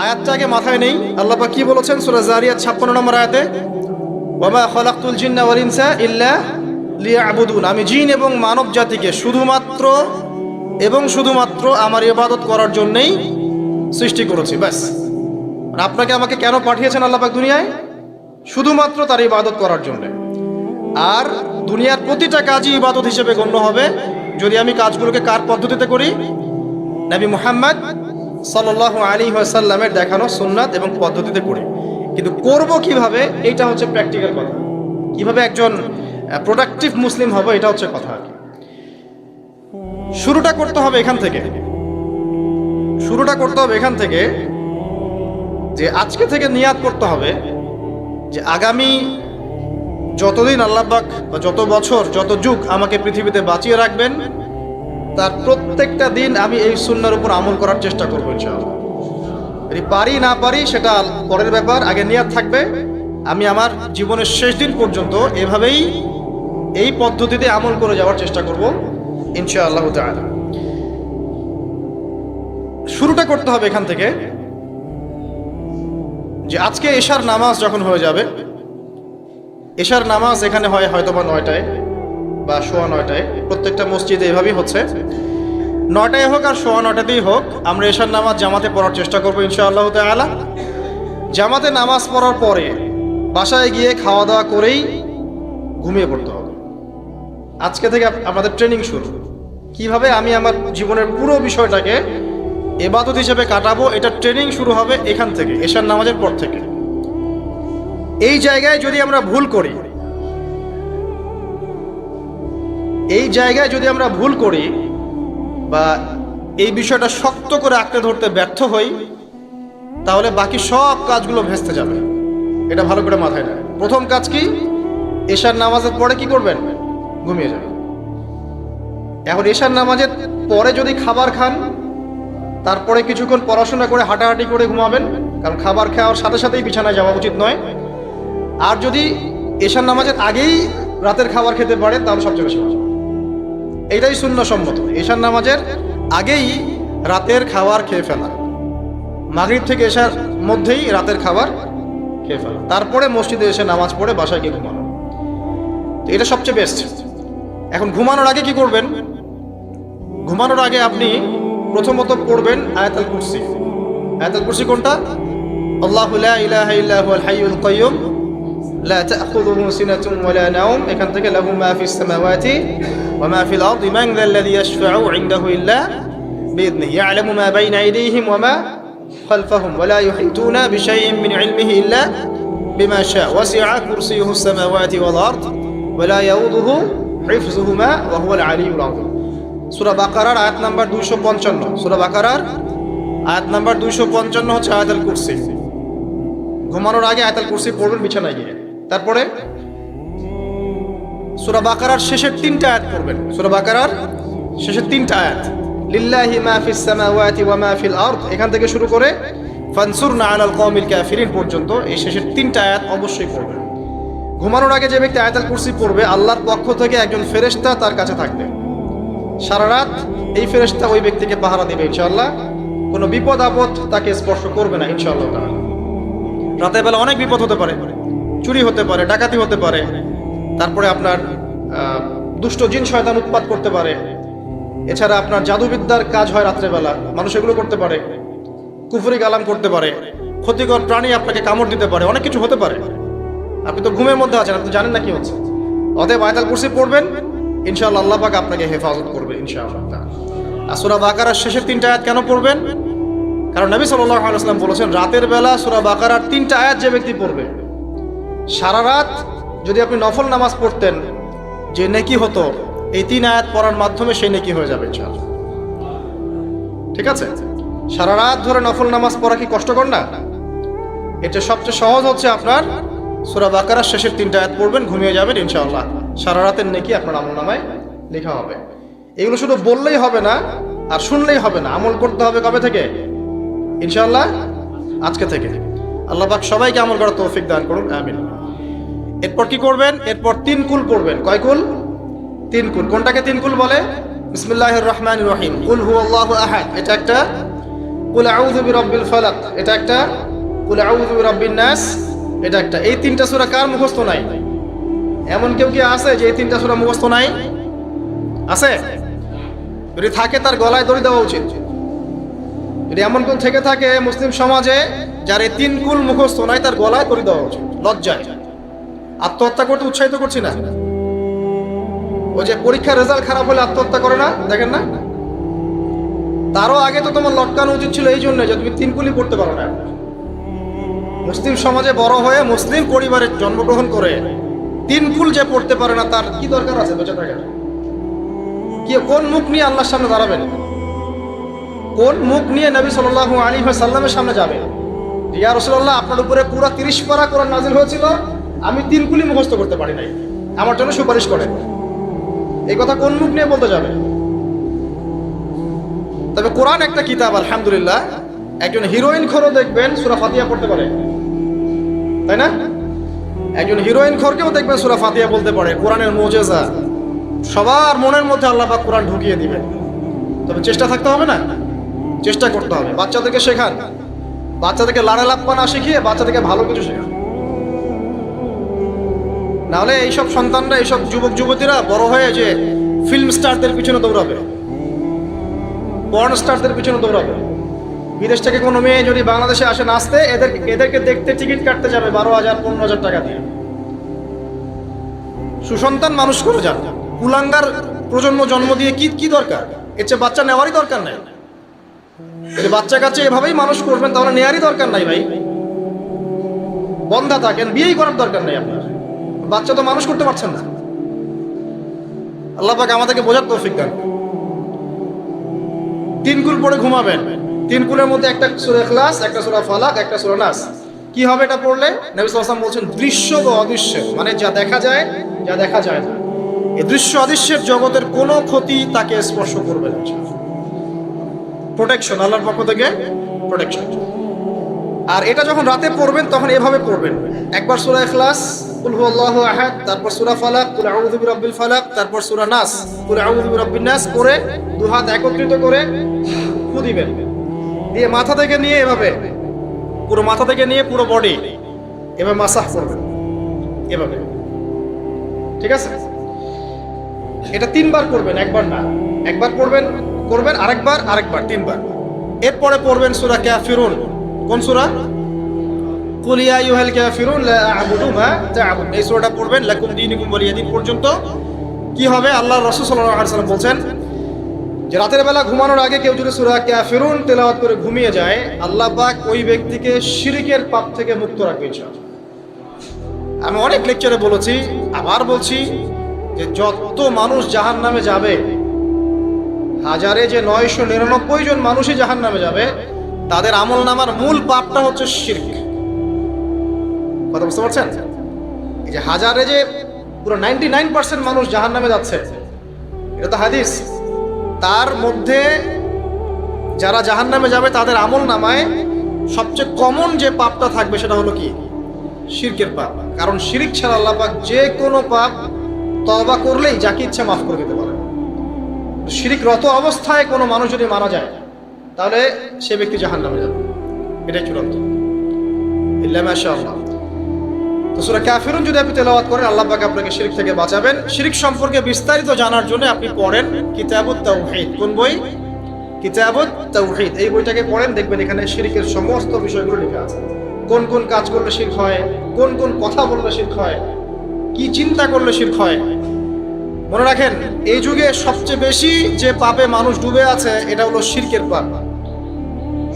আয়াতটা আগে মাথায় নেই। আল্লাহ পাক কি বলেছেন সূরা যারিয়াত 56 নম্বর আয়াতে, ওয়ামা খালাকতুল জিন্না ওয়াল ইনসা ইল্লা লিয়াবুদুন, আমি জিন এবং মানব জাতিকে শুধুমাত্র আমার ইবাদত করার জন্যই সৃষ্টি করেছি। ব্যাস, আপনাকে আমাকে কেন পাঠিয়েছেন আল্লাহ পাক দুনিয়ায়? শুধুমাত্র তার ইবাদত করার জন্য। আর দুনিয়ার প্রতিটা কাজই ইবাদত হিসেবে গণ্য হবে যদি আমি কাজগুলোকে কার পদ্ধতিতে করি? নবী মুহাম্মদ সাল্লাল্লাহু আলাইহি ওয়াসাল্লামের দেখানো সুন্নাত এবং পদ্ধতিতে করি। কিন্তু করব কিভাবে, এটা হচ্ছে প্র্যাকটিক্যাল কথা। কিভাবে একজন প্রোডাক্টিভ মুসলিম হবে, এটা হচ্ছে কথা। শুরুটা করতে হবে এখান থেকে যে আজকে থেকে নিয়াত করতে হবে যে আগামী যতদিন আল্লাহ পাক বা যত বছর যত যুগ আমাকে পৃথিবীতে বাঁচিয়ে রাখবেন, তার প্রত্যেকটা দিন আমি এই সুন্নাহর উপর আমল করার চেষ্টা করবো ইনশাআল্লাহ। পারি না পারি সেটা পরের ব্যাপার, আগে নিয়াত থাকবে আমি আমার জীবনের শেষ দিন পর্যন্ত এভাবেই এই পদ্ধতিতে আমল করে যাওয়ার চেষ্টা করব ইনশাআল্লাহ তাআলা। শুরুটা করতে হবে এখান থেকে যে আজকে এশার নামাজ যখন হয়ে যাবে, এশার নামাজ এখানে হয় হয়তোবা 9টায় বা 9:15, প্রত্যেকটা মসজিদে এভাবেই হচ্ছে। 9টায় হোক আর 9:15তেই হোক, আমরা এশার নামাজ জামাতে পড়ার চেষ্টা করবো ইনশাআল্লাহ তাআলা। জামাতে নামাজ পড়ার পরে বাসায় গিয়ে খাওয়া দাওয়া করেই ঘুমিয়ে পড়তে হবে। আজকে থেকে আমাদের ট্রেনিং শুরু, কিভাবে আমি আমার জীবনের পুরো বিষয়টাকে ইবাদত হিসেবে কাটাবো, এটা ট্রেনিং শুরু হবে এখান থেকে, এশার নামাজের পর থেকে। এই জায়গায় যদি আমরা ভুল করি বা এই বিষয়টা শক্ত করে আঁকড়ে ধরতে ব্যর্থ হই, তাহলে বাকি সব কাজগুলো ভেস্তে যাবে। এটা ভালো করে মাথায় নেয়। প্রথম কাজ কি? এশার নামাজের পরে কি করবেন? ঘুমিয়ে যাবেন। এখন এশার নামাজের পরে যদি খাবার খান, তারপরে কিছুক্ষণ পড়াশোনা করে হাঁটাহাঁটি করে ঘুমাবেন, কারণ খাবার খাওয়ার সাথে সাথেই বিছানায় যাওয়া উচিত নয়। আর যদি এশার নামাজের আগেই রাতের খাবার খেতে পারেন, তাহলে সবচেয়ে বেশি ভালো। এইটাই সুন্নাহসম্মত, এশার নামাজের আগেই রাতের খাবার খেয়ে ফেলা, মাগরিব থেকে এশার মধ্যেই রাতের খাবার খেয়ে ফেলা, তারপরে মসজিদে এসে নামাজ পড়ে বাসায় গিয়ে ঘুমানো। তো এটা সবচেয়ে বেস্ট। এখন ঘুমানোর আগে কি করবেন? ঘুমানোর আগে আপনি প্রথমত পড়বেন আয়াতুল কুরসি। আয়াতুল কুরসি কোনটা? আল্লাহু লা ইলাহা ইল্লা হুয়াল হাইয়ুল কাইয়্যুম লা তা'খুযুহু সিনাতুন ওয়া লা নাওম, এখান থেকে লাহু মা ফিস সামাওয়াতি ওয়া মা ফিল আরদি মান যাল্লাযী ইয়াশফা'ু ইনদাহু ইল্লা বিইذনিহি ইয়া'লামু মা বাইনা আইদিহিম ওয়া মা খালফাহুম ওয়া লা ইউহিতুনা বিশাইইন মিন ইলমিহি ইল্লা বিমা শা'a ওয়াসি'a কুরসিয়ুহুস সামাওয়াতি ওয়াল আরদ ওয়া লা ইয়াউদুহু হিফযুহুমা ওয়া হুয়াল আলিয়্যুল আযীম। সূরা বাকারার আয়াত নাম্বার 255। সূরা বাকারার আয়াত নাম্বার 255 হচ্ছে আয়াতুল কুরসি। ঘুমানোর আগে আয়াতুল কুরসি পড়বেন বিছানায় গিয়ে। তারপরে সূরা বাকারার শেষের 3টা আয়াত পড়বেন। সূরা বাকারার শেষের 3টা আয়াত, লিল্লাহি মা ফিস সামাওয়াতি ওয়া মা ফিল আরদ, এখান থেকে শুরু করে ফানসুরনা আলাল কওমিল কাফিরিন পর্যন্ত এই শেষের 3টা আয়াত অবশ্যই পড়বেন। ঘুমানোর আগে যে ব্যক্তি আয়াতুল কুরসি পড়বে, আল্লাহর পক্ষ থেকে একজন ফেরেশতা তার কাছে থাকবে। সারা রাত এই ফেরেশতা ওই ব্যক্তিকে পাহারা দেবে ইনশাআল্লাহ। কোনো বিপদ আপদ তাকে স্পর্শ করবে না ইনশাআল্লাহ তাআলা। রাতের বেলা অনেক বিপদ হতে পারে, চুরি হতে পারে, ডাকাতি হতে পারে, তারপরে আপনার দুষ্ট জিন শয়তান উৎপাত করতে পারে, এছাড়া আপনার জাদুবিদ্যার কাজ হয় রাত্রেবেলা, মানুষ এগুলো করতে পারে, কুফরি কালাম করতে পারে, ক্ষতিকর প্রাণী আপনাকে কামড় দিতে পারে, অনেক কিছু হতে পারে। আপনি তো ঘুমের মধ্যে আছেন, আপনি জানেন না কি হচ্ছে। অতএব আয়াতুল কুরসি পড়বেন, ইনশাআল্লাহ আল্লাহ পাক আপনাকে হেফাজত করবে ইনশাআল্লাহ। আর সূরা বাকারার শেষের 3টা আয়াত কেন পড়বেন? কারণ নবী সাল্লাল্লাহু আলাইহি ওয়াসাল্লাম বলেছেন, রাতের বেলা সূরা বাকারার 3টা আয়াত যে ব্যক্তি পড়বে, সারা রাত যদি আপনি নফল নামাজ পড়তেন যে নেকি হতো, এই 3 আয়াত পড়ার মাধ্যমে সেই নেকি হয়ে যাবে ইনশাআল্লাহ। ঠিক আছে? সারা রাত ধরে নফল নামাজ পড়া কি কষ্টকর না? এটা সবচেয়ে সহজ হচ্ছে আপনার সূরা বাকারার শেষের 3টা আয়াত পড়বেন, ঘুমিয়ে যাবেন ইনশাআল্লাহ। সারা রাতের নেকি আপনার আমলনামায় লেখা হবে। এগুলো শুধু বললেই হবে না আর শুনলেই হবে না, আমল করতে হবে কবে থেকে? ইনশাআল্লাহ আজকে থেকে। আল্লাহ পাক সবাইকে আমল করার তৌফিক দান করুন, আমিন। এরপর কি করবেন? এরপর 3 কুল পড়বেন। কয় কুল? 3 কুল। কোনটাকে 3 কুল বলে? বিসমিল্লাহির রহমানির রহিম, কুল হুয়াল্লাহু আহাদ, এটা একটা কুল আউযু বিরাব্বিল ফালাক এটা একটা, কুল আউযু বিরাব্বিন নাস এটা একটা। এই তিনটা সূরা কার মুখস্থ নাই? এমন কেউ কি আছে যে এই তিনটা সূরা মুখস্থ নাই? আছে? যদি থাকে তার গলায় দড়ি দেওয়া উচিত। যদি এমন কোন থেকে থাকে মুসলিম সমাজে যার এই তিন কুল মুখস্থ নাই, তার গলায় দড়ি দেওয়া উচিত। লজ্জায় আত্মহত্যা করতে উৎসাহিত করছি না। ওই যে পরীক্ষার রেজাল্ট খারাপ হলে আত্মহত্যা করে না, দেখেন না? তারও আগে তো তোমার লটকানো উচিত ছিল এই জন্য যে তুমি তিন কুলই পড়তে পারো না। মুসলিম সমাজে বড় হয়ে মুসলিম পরিবারে জন্মগ্রহণ করে তিন কুল যে পড়তে পারে না, তার কি দরকার আছে বেঁচে থাকার? কি কোন মুখ নিয়ে আল্লাহর সামনে দাঁড়াবেন? কোন মুখ নিয়ে নবী সাল্লাল্লাহু আলাইহি ওয়াসাল্লামের সামনে যাবে? ইয়া রাসূলুল্লাহ, আপনার উপরে পুরো 30 পারা কোরআন নাযিল হয়েছিল, আমি তিন কুলি মুখস্থ করতে পারি নাই, আমার জন্য সুপারিশ করেন। এই কথা কোন মুখ নিয়ে বলতে যাবে? তবে কোরআন একটা কিতাব, আলহামদুলিল্লাহ। একজন হিরোইন খোরও দেখবেন সূরা ফাতিহা পড়তে পারে, তাই না? একজন হিরোইন খোরকেও দেখবেন সূরা ফাতিহা বলতে পারে। কোরআনের মুজিজা, সবার মনের মধ্যে আল্লাহ পাক কোরআন ঢুকিয়ে দিবেন। তবে চেষ্টা থাকতে হবে না, চেষ্টা করতে হবে। বাচ্চাদেরকে শেখান, বাচ্চাদেরকে লাড়া লাপ্পা না শিখিয়ে বাচ্চাদেরকে ভালো কিছু শেখান। নাহলে এইসব সন্তানরা, এইসব যুবক যুবতীরা বড় হয়ে যে ফিল্ম স্টারদের পিছনে দৌড়াবে, পর্ন স্টারদের পিছনে দৌড়াবে। বিদেশ থেকে কোনো মেয়ে যদি বাংলাদেশে আসে নাচতে, এদেরকে দেখতে টিকিট কাটতে যাবে 12,000 15,000 টাকা দিয়ে। সুসন্তান মানুষ করে যান, কুলাঙ্গার প্রজন্ম জন্ম দিয়ে কি দরকার? এর চেয়ে বাচ্চা নেওয়ারই দরকার নাই। যদি বাচ্চা কাচ্চা এভাবেই মানুষ করবেন তাহলে নেওয়ারই দরকার নাই ভাই। বন্ধা থাকেন, বিয়েই করার দরকার নাই আপনার। বাচ্চা তো মানুষ করতে পারছেন না। আল্লাহ পাক আমাদেরকে বোঝার তৌফিক দান। তিন কুল পড়ে ঘুমাবেন। তিন কুলের মধ্যে একটা সূরা ইখলাস, একটা সূরা ফালাক, একটা সূরা নাস। কি হবে এটা পড়লে? নবী সাল্লাল্লাহু আলাইহি ওয়াসাল্লাম বলছেন দৃশ্য ও অদৃশ্য, মানে যা দেখা যায়, যা দেখা যায় না, এই দৃশ্য অদৃশ্যের জগতের কোনো ক্ষতি তাকে স্পর্শ করবে না। প্রোটেকশন আল্লাহর পক্ষ থেকে, প্রোটেকশন। আর এটা যখন রাতে পড়বেন তখন এভাবে পড়বেন। একবার সূরা ইখলাস, কুল হুয়াল্লাহু আহাদ, তারপর সূরা ফালাক, কুল আউযু বিরাব্বিল ফালাক, তারপর সূরা নাস, কুল আউযু বিরাব্বিন নাস করে দুই হাত একত্রিত করে ফু দিবেন। দিয়ে মাথা থেকে নিয়ে এভাবে, পুরো মাথা থেকে নিয়ে পুরো বডি এভাবে মাসাজ করবেন, এভাবে। ঠিক আছে? এটা 3 বার করবেন, একবার না। একবার করবেন আরেকবার 3 বার। এরপরে পড়বেন সূরা কাফিরুন। কোন সূরা? কুল ইয়া আইয়ুহাল কাফিরুন লা আ'বুদু মা তা'বুদুন। এই সূরাটা পড়বেন লাকুম দীনুকুম ওয়ালিয়া দীন পর্যন্ত। কি হবে? আল্লাহর রাসূল সাল্লাল্লাহু আলাইহি ওয়াসাল্লাম বলছেন যে রাতের বেলা ঘুমানোর আগে কেউ যদি সূরা কাফিরুন তেলাওয়াত করে ঘুমিয়ে যায়, আল্লাহ পাক ওই ব্যক্তিকে শিরকের পাপ থেকে মুক্ত রাখবে ইনশাআল্লাহ। আমি অনেক লেকচারে বলেছি, আবার বলছি যে যত মানুষ জাহান্নামে যাবে, হাজারে যে 999 জন মানুষই জাহান্নামে যাবে, তাদের আমলনামার মূল পাপটা হচ্ছে শিরক। কথা বুঝতে পারছেন? এই যে হাজারে যে পুরো 99% মানুষ জাহান্নামে যাচ্ছে, এটা তো হাদিস। তার মধ্যে যারা জাহান্নামে যাবে তাদের আমলনামায় সবচেয়ে কমন যে পাপটা থাকবে সেটা হলো কি? শিরকের পাপ। কারণ শিরক ছাড়া আল্লাহ পাক যে কোনো পাপ তওবা করলেই যাকে ইচ্ছা মাফ করে দিতে পারে। শিরকরত অবস্থায় কোনো মানুষ যদি মারা যায় তাহলে সে ব্যক্তি জাহান্নামে যাবে, এটাই চূড়ান্ত। ইল্লা মাশাআল্লাহ। তো সূরা কাফিরুন যদি আপনি তেলাওয়াত করেন, আল্লাহ পাক আপনাকে শিরক থেকে বাঁচাবেন। শিরক সম্পর্কে বিস্তারিত জানার জন্য আপনি পড়েন কিতাবুত তাওহীদ। কোন বই? কিতাবুত তাওহীদ। এই বইটাকে পড়েন, দেখবেন এখানে শিরকের সমস্ত বিষয়গুলো লেখা আছে। কোন কোন কাজ করলে শিরক হয়, কোন কোন কথা বললে শিরক হয়, কি চিন্তা করলে শিরক হয়। মনে রাখেন, এই যুগে সবচেয়ে বেশি যে পাপে মানুষ ডুবে আছে এটা হলো শিরকের পাপ।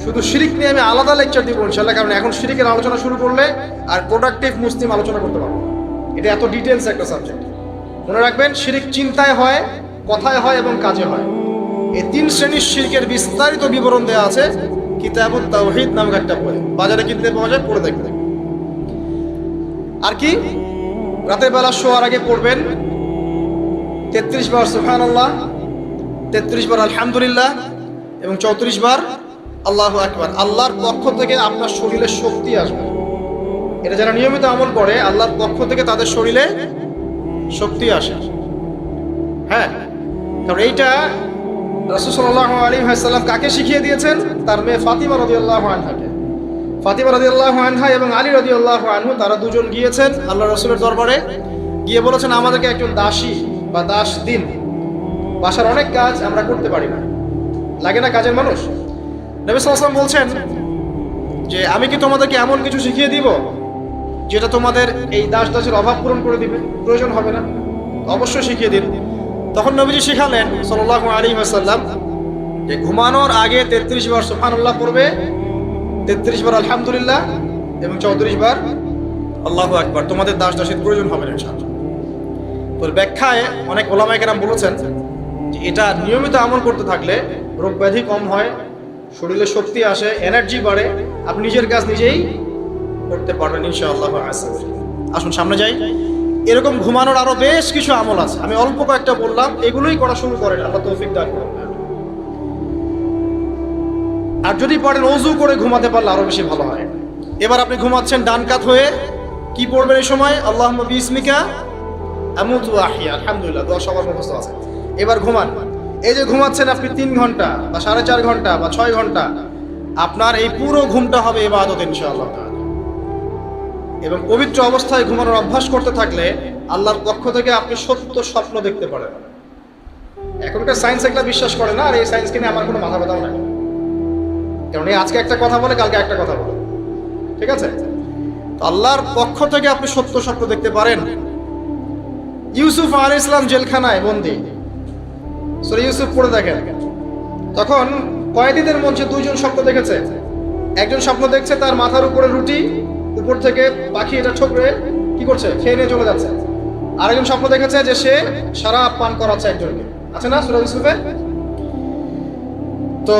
শুধু শিরক নিয়ে আমি আলাদা লেকচার দিব ইনশাআল্লাহ, কারণ এখন শিরকের আলোচনা শুরু করলে আর প্রোডাক্টিভ মুসলিম আলোচনা করতে পারবো না। এটা এত ডিটেলস একটা সাবজেক্ট। মনে রাখবেন, শিরক চিন্তায় হয়, কথায় হয় এবং কাজে হয়। এই 3 শ্রেণীর শিরকের বিস্তারিত বিবরণ দেওয়া আছে কিতাবুত তাওহীদ নামক একটা বই। বাজারে কিনতে পাওয়া যায়, পড়ে দেখবেন। আর কি? রাতের বেলা শোয়ার আগে পড়বেন 33 বার সুবহানাল্লাহ, 33 বার আলহামদুলিল্লাহ এবং 34 বার আল্লাহু আকবার। আল্লাহর পক্ষ থেকে আপনার শরীরে শক্তি আসবে। এটা যারা নিয়মিত আমল করে, আল্লাহর পক্ষ থেকে তাদের শরীরে শক্তি আসে। হ্যাঁ, কারণ এইটা রাসূল সাল্লাল্লাহু আলাইহি ওয়াসাল্লাম কাকে শিখিয়ে দিয়েছেন? তার মেয়ে ফাতিমা রাদিয়াল্লাহু আনহাকে। ফাতিমা রাদিয়াল্লাহু আনহা এবং আলী রাদিয়াল্লাহু আনহু তারা দুজন গিয়েছেন আল্লাহ রাসূলের দরবারে, গিয়ে বলেছেন আমাদেরকে একজন দাসী বা দাস দিন, বাসার অনেক কাজ আমরা করতে পারি না, লাগে না কাজের মানুষ। নবী সাল্লাল্লাহু আলাইহি ওয়াসাল্লাম বলছেন যে আমি কি তোমাদেরকে এমন কিছু শিখিয়ে দিব যেটা তোমাদের এই দাস দাসের অভাব পূরণ করে দিবে, প্রয়োজন হবে না? অবশ্যই শিখিয়ে দিন। তখন নবীজি শিখালেন সাল্লাল্লাহু আলাইহি ওয়াসাল্লাম যে ঘুমানোর আগে 33 বার সুবহানাল্লাহ পড়বে, 33 বার আলহামদুলিল্লাহ এবং 34 বার আল্লাহু আকবার। তোমাদের দাস দাসের প্রয়োজন হবে না ইনশাআল্লাহ। তোর ব্যাখ্যায় অনেক ওলামায়ে কেরাম বলেছেন যে এটা নিয়মিত আমল করতে থাকলে রোগ ব্যাধি কম হয়, শরীরে শক্তি আসে, এনার্জি বাড়ে, আপনি নিজের কাজ নিজেই করতে পারবেন ইনশাআল্লাহ। আসুন সামনে যাই। এরকম ঘুমানোর আরো বেশ কিছু আমল আছে, আমি অল্প কয়েকটা বললাম, এগুলোই করা শুরু করেন, আল্লাহ তৌফিক দান করুন। আর যদি পারেন ওযু করে ঘুমাতে পারলে আরো বেশি ভালো হয়। এবার আপনি ঘুমাচ্ছেন ডান কাত হয়ে, কি পড়বেন এই সময়? আল্লাহুম্মা বিসমিকা আমুতু ওয়া আহইয়া, আলহামদুলিল্লাহ, দোয়া সবার মুখস্থ আছে। এবার ঘুমান। এই যে ঘুমাচ্ছেন আপনি 3 ঘন্টা বা 4.5 ঘন্টা বা 6 ঘন্টা, আপনার এই পুরো ঘুমটা হবে ইবাদত ইনশাআল্লাহ তাআলা। এবং পবিত্র অবস্থায় ঘুমানোর অভ্যাস করতে থাকলে আল্লাহর পক্ষ থেকে আপনি সত্য স্বপ্ন দেখতে পারেন। এখনকার সায়েন্স একটা বিশ্বাস করে না, আর এই সায়েন্সকে নিয়ে আমার কোনো মাথা ব্যথাও নাই, কারণ এই আজকে একটা কথা বলে কালকে একটা কথা বলে, ঠিক আছে? তো আল্লাহর পক্ষ থেকে আপনি সত্য স্বপ্ন দেখতে পারেন। ইউসুফ আলাইহিস সালাম জেলখানায় বন্দী, সূরা ইউসুফ পড়ে দেখেন, তখন কয়েদিদের মধ্যে 2 জন স্বপ্ন দেখেছে। একজন স্বপ্ন দেখছে তার মাথার উপরে রুটি, উপর থেকে পাখি এটা ঠোকরে কি করছে, খেয়ে নিয়ে চলে যাচ্ছে। আরেকজন স্বপ্ন দেখেছে যে সে শরাব পান করাচ্ছে একজনকে, আছে না সূরা ইউসুফে? তো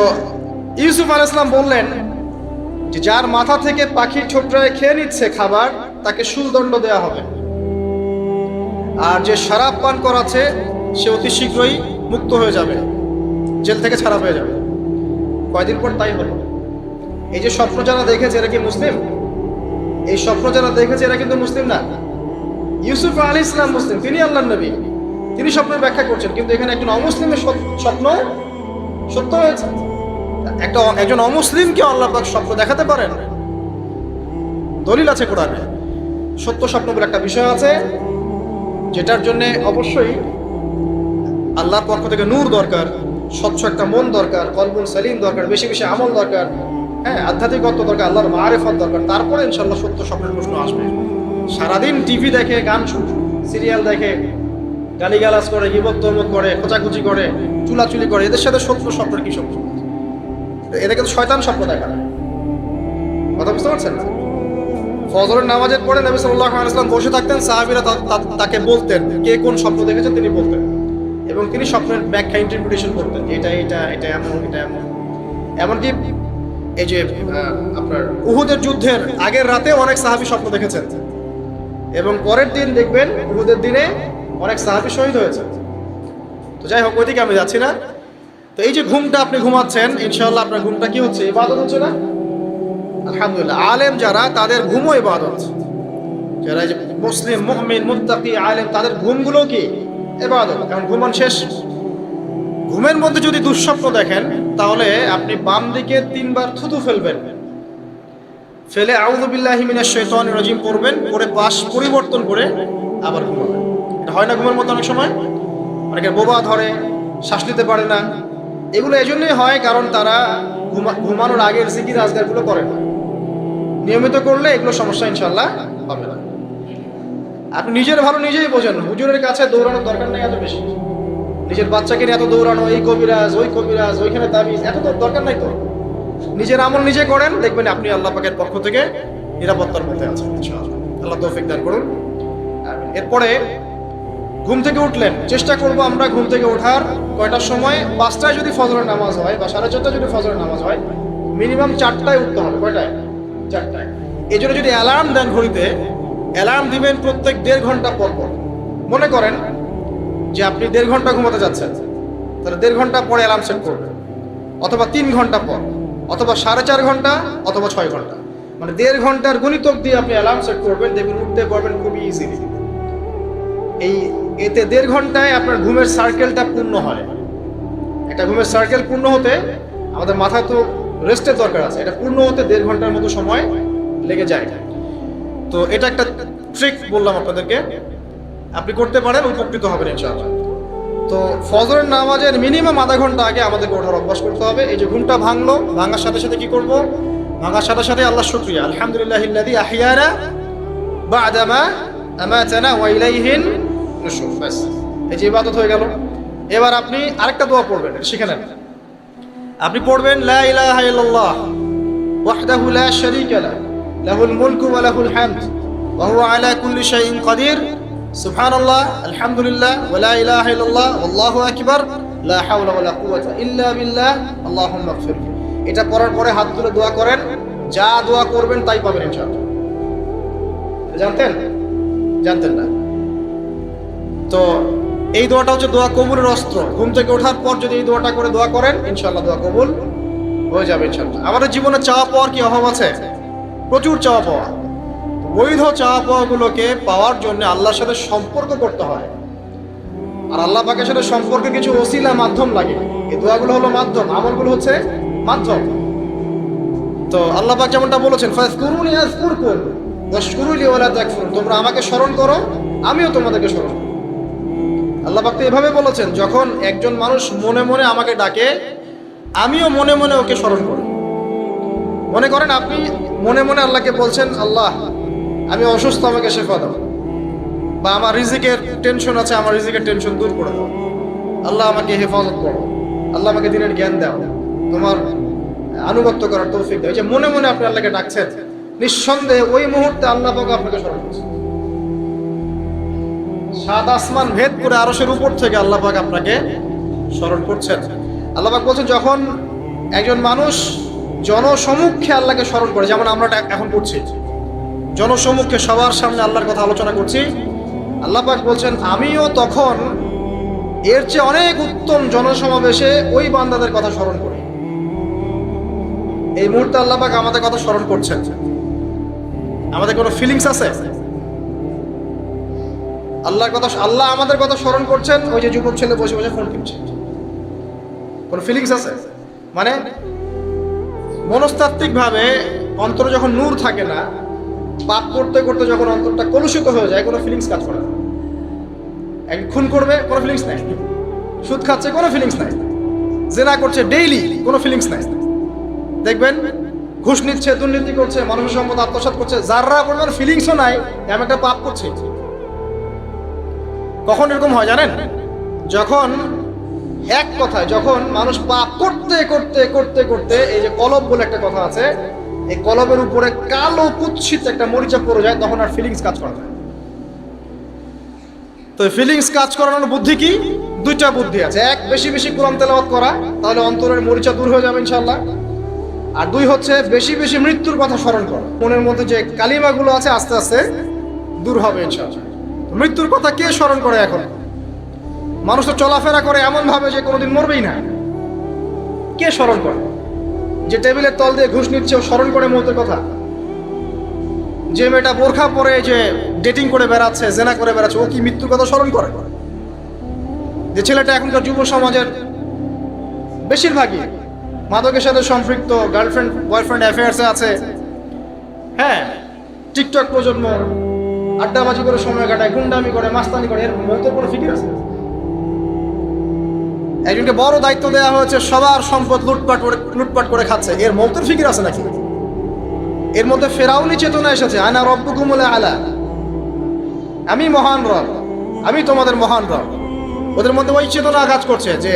ইউসুফ আলাইহিস সালাম বললেন যে যার মাথা থেকে পাখি ঠোকরায় খেয়ে নিচ্ছে খাবার, তাকে শুলদণ্ড দেওয়া হবে, আর যে শরাব পান করাচ্ছে সে অতি শীঘ্রই মুক্ত হয়ে যাবে, জেল থেকে ছাড়া পেয়ে যাবে। কয়দিন পর তাই হলো। এই যে স্বপ্ন যারা দেখেছে এরা কি মুসলিম? এই স্বপ্ন যারা দেখেছে এরা কিন্তু মুসলিম না। ইউসুফ আলাইহিস সালাম মুসলিম, তিনি আল্লাহর নবী, তিনি স্বপ্নের ব্যাখ্যা করছেন, কিন্তু এখানে একজন অমুসলিমের স্বপ্ন সত্য হয়েছে। একজন অমুসলিমকে আল্লাহ পাক স্বপ্ন দেখাতে পারেন, দলিল আছে কোরআনে। সত্য স্বপ্ন বলে একটা বিষয় আছে, যেটার জন্য অবশ্যই আল্লাহর পক্ষ থেকে নূর দরকার, স্বচ্ছ একটা মন দরকার, কলবুন সালিম দরকার, বেশি বেশি আমল দরকার, হ্যাঁ, আধ্যাত্মিকত্ব দরকার, আল্লাহর মারিফত দরকার, তারপরে ইনশাআল্লাহ সত্য স্বপ্নের প্রশ্ন আসবে। সারাদিন টিভি দেখে, গান সিরিয়াল দেখে, গালিগালাজ করে, গীবত তহমত করে, খোঁচাখুচি করে, চুলাচুলি করে, এদের সাথে সত্য স্বপ্নের কি সম্পর্ক? এদেরকে তো শয়তান স্বপ্ন দেখা, কথা বুঝতে পারছেন না? ফজরের নামাজের পরে নবী সাল্লাল্লাহু আলাইহি ওয়াসাল্লাম বসে থাকতেন, সাহাবীরা তাকে বলতেন কে কোন স্বপ্ন দেখেছেন, তিনি বলতেন, এবং তিনি স্বপ্নের ব্যাখ্যা ইন্টারপ্রিটেশন করতেন, এটা এটা এটা এমন, এটা এমন। এমনকি এই যে আপনার উহুদের যুদ্ধের আগের রাতে অনেক সাহাবী স্বপ্ন দেখেছেন, এবং পরের দিন দেখবেন উহুদের দিনে অনেক সাহাবী শহীদ হয়েছে। তো যাই হোক, ওইদিকে আমি যাচ্ছি না। তো এই যে ঘুমটা আপনি ঘুমাচ্ছেন, ইনশাআল্লাহ আপনার ঘুমটা কি হচ্ছে? ইবাদত হচ্ছে না? আলহামদুলিল্লাহ। আলেম যারা, তাদের ঘুমও ইবাদত। যারা যে মুসলিম, মুমিন, মুত্তাকি, আলেম, তাদের ঘুমগুলো কি ইবাদত। কারণ ঘুমান শেষ, ঘুমের মধ্যে যদি দুঃস্বপ্ন দেখেন তাহলে আপনি বাম দিকে 3 বার থুতু ফেলবেন, ফেলে আউযু বিল্লাহি মিনাশ শাইতানির রাজিম পড়বেন, পরে পাশ পরিবর্তন করে আবার ঘুমাবেন। এটা হয় না ঘুমের মধ্যে অনেক সময়? অনেকের বোবা ধরে, শ্বাস নিতে পারে না। এগুলো এজন্যই হয় কারণ তারা ঘুমানোর আগের জিকির আজকারগুলো করে না। নিয়মিত করলে এগুলো সমস্যা ইনশাআল্লাহ হবে না। আপনি নিজের ভালো নিজেই বোঝেন, হুজুরের কাছে দৌড়ানোর দরকার নেই এত বেশি। নিজের বাচ্চাকে নিয়ে এত দৌড়ানো, এই কবিরাজ, ওই কবিরাজ, ওইখানে তাবিজ, এত তো দরকার নাই তো। নিজের আমল নিজে করেন, দেখবেন আপনি আল্লাহ পাকের পক্ষ থেকে নিরাপত্তার মধ্যে আছেন ইনশাআল্লাহ। আল্লাহ তৌফিক দান করুন। এরপরে ঘুম থেকে উঠলেন, চেষ্টা করব আমরা ঘুম থেকে ওঠার কয়টার সময়? 5টায় যদি ফজরের নামাজ হয় বা 4:30 যদি ফজরের নামাজ হয়, মিনিমাম 4টায় উঠতে হবে। কয়টায়? 4টায়। এই জন্য যদি অ্যালার্ম দেন ঘড়িতে, অ্যালার্ম দিবেন প্রত্যেক 1.5 ঘন্টা পর পর। মনে করেন যে আপনি 1.5 ঘন্টা ঘুমাতে যাচ্ছেন, তাহলে 1.5 ঘন্টা পরে অ্যালার্ম সেট করবেন, অথবা 3 ঘন্টা পর, অথবা 4.5 ঘন্টা, অথবা 6 ঘন্টা, মানে 1.5 ঘন্টার গুণিতক দিয়ে আপনি অ্যালার্ম সেট করবেন, দেখবেন উঠতে পারবেন খুবই ইজিলি। এতে 1.5 ঘন্টায় আপনার ঘুমের সার্কেলটা পূর্ণ হয়। একটা ঘুমের সার্কেল পূর্ণ হতে আমাদের মাথায় তো রেস্টের দরকার আছে, এটা পূর্ণ হতে 1.5 ঘন্টার মতো সময় লেগে যায়। তো এটা একটা ট্রিক বললাম আপনাদেরকে, আপনি করতে পারেন, উপকৃত হবেন ইনশাআল্লাহ। তো ফজরের নামাজের মিনিমাম আধা ঘন্টা আগে আমাদেরকে ওঠার অভ্যাস করতে হবে। এই যে ঘুমটা ভাঙলো, ভাঙার সাথে সাথে কি করব? ভাঙার সাথে সাথে আল্লাহ শুকরিয়া, আলহামদুলিল্লাহিল্লাযী আহইয়ানা বা'দা মা আমাতানা ওয়া ইলাইহিন নুশুর। বাস, এই যে ইবাদত হয়ে গেল। এবার আপনি আরেকটা দোয়া পড়বেন, শিখে নেন। আপনি পড়বেন লা ইলাহা ইল্লাল্লাহ ওয়াহদাহু লা শারীকা লাহু লাহুল মুলকু ওয়া লাহুল হামদ ওয়া হুয়া আলা কুল্লি শাইইন কাদির সুবহানাল্লাহ আলহামদুলিল্লাহ ওয়া লা ইলাহা ইল্লাল্লাহ আল্লাহু আকবার লা হাওলা ওয়া লা কুওয়াতা ইল্লা বিল্লাহ আল্লাহুম্মা ইগফির। এটা পড়ার পরে হাত তুলে দোয়া করেন, যা দোয়া করবেন তাই পাবেন ইনশাআল্লাহ। জানতেন? জানতেন না? তো এই দোয়াটা হচ্ছে দোয়া কবুলের অস্ত্র। ঘুম থেকে ওঠার পর যদি এই দোয়াটা করে দোয়া করেন ইনশাআল্লাহ দোয়া কবুল হয়ে যাবে ইনশাআল্লাহ। আমাদের জীবনে চাওয়া পাওয়ার কি অভাব আছে? প্রচুর চাওয়া পাওয়া। বৈধ চাওয়া পাওয়াগুলোকে পাওয়ার জন্য আল্লাহর সাথে সম্পর্ক করতে হয়, আর আল্লাহ পাকের সাথে সম্পর্কে কিছু ওসিলা মাধ্যম লাগে। এই দোয়াগুলো হলো মাধ্যম, আমলগুলো হচ্ছে মাধ্যম। তো আল্লাহ পাক যেমনটা বলেছেন ফাযকুরুনি আযকুরকুম ওয়াশকুরুলি ওয়া লা তাকফুরুন, তোমরা আমাকে স্মরণ করো আমিও তোমাদেরকে স্মরণ করব। আল্লাহ পাক তো এভাবে বলেছেন, যখন একজন মানুষ মনে মনে আমাকে ডাকে আমিও মনে মনে ওকে স্মরণ করি। মনে করেন আপনি মনে মনে আল্লাহকে বলছেন, আল্লাহ আমি অসুস্থ, আমাকে শেফা দাও, বা আমার রিজিকের টেনশন আছে, আমার রিজিকের টেনশন দূর করে দাও, আল্লাহ আমাকে হেফাজত করো, আল্লাহ আমাকে দিনের জ্ঞান দাও, তোমার আনুগত্য করার তৌফিক দাও। এই যে মনে মনে আপনি আল্লাহকে ডাকছেন, নিঃসন্দেহে ওই মুহূর্তে আল্লাহ পাক আপনাকে স্মরণ করছে। 7 আসমান ভেদ করে আরশের উপর থেকে আল্লাহ পাক আপনাকে স্মরণ করছেন। আল্লাহ পাক বলছেন, যখন একজন মানুষ জনসমক্ষে আল্লাহকে স্মরণ করে, যেমন আমরা এখন করছি, জনসমক্ষে সবার সামনে আল্লাহর কথা আলোচনা করছি, আল্লাহ পাক বলছেন আমিও তখন এর চেয়ে অনেক উত্তম জনসমাবেশে ওই বান্দাদের কথা স্মরণ করি। এই মুহূর্তে আল্লাহ পাক আমাদের কথা স্মরণ করছেন। আমাদের কোনো ফিলিংস আছে? আল্লাহ আমাদের কথা স্মরণ করছেন, ওই যে যুবক ছেলে বসে বসে ফোন কিনছে, কোনো ফিলিংস আছে? মানে মনস্তাত্ত্বিক ভাবে অন্তরে যখন নূর থাকে না, পাপ করতে করতে যখন অন্তরটা কলুষিত হয়ে যায়, কোনো ফিলিংস কাজ করে না। এক খুন করবে, কোনো ফিলিংস নাই। সুদ খাচ্ছে, কোনো ফিলিংস নাই। জেনা করছে ডেইলি, কোনো ফিলিংস নাই। দেখবেন ঘুষ নিচ্ছে, দুর্নীতি করছে, মানুষের সম্পদ আত্মসাৎ করছে, যারা পরিমাণ ফিলিংসও নাই আমি একটা পাপ করছি। কখন এরকম হয় জানেন? যখন এক কথায় যখন মানুষ পাপ করতে করতে করতে করতে, এই যে কলব বলে একটা কথা আছে, এই কলবের উপরে কালো কুৎসিত একটা মরিচা পড়ে যায়, তখন আর ফিলিংস কাজ করা যায়। তো ফিলিংস কাজ করানোর বুদ্ধি কি? 2টা বুদ্ধি আছে। এক, বেশি বেশি কোরআন তেলাওয়াত করা, তাহলে অন্তরের মরিচা দূর হয়ে যাবে ইনশাআল্লাহ। আর 2 হচ্ছে বেশি বেশি মৃত্যুর কথা স্মরণ করা। মনের মধ্যে যে কালিমাগুলো আছে আস্তে আস্তে দূর হবে ইনশাআল্লাহ। মৃত্যুর কথা কে স্মরণ করে এখন? মানুষ তো চলাফেরা করে এমন ভাবে যে কোনোদিন মরবেই না। কে স্মরণ করে? যে টেবিলের তল দিয়ে ঘুষ নিচ্ছে ও স্মরণ করে মৌতের কথা? যে মেয়েটা বোরখা পরে যে ডেটিং করে বেড়াচ্ছে, জেনা করে বেড়াচ্ছে, ও কি মৃত্যুর কথা স্মরণ করে? যে ছেলেটা এখনকার যুব সমাজের বেশিরভাগই মাদকের সাথে সম্পৃক্ত, গার্লফ্রেন্ড বয়ফ্রেন্ড অ্যাফেয়ার্সে আছে, হ্যাঁ, টিকটক প্রজন্ম, আড্ডাবাজি করে সময় কাটায়, গুন্ডামি করে, মাস্তানি করে, এর মৌতের কোনো ফিকির আছে? একজনকে বড় দায়িত্ব দেওয়া হয়েছে, সবার সম্পদ লুটপাট করে খাচ্ছে, এর মৌতের ফিকির আছে নাকি? এর মধ্যে ফেরাউনি চেতনা এসেছে, আনা রব্বুকুমুল আলা, আমি মহান রব, আমি তোমাদের মহান রব। ওদের মধ্যে ওই চেতনা কাজ করছে যে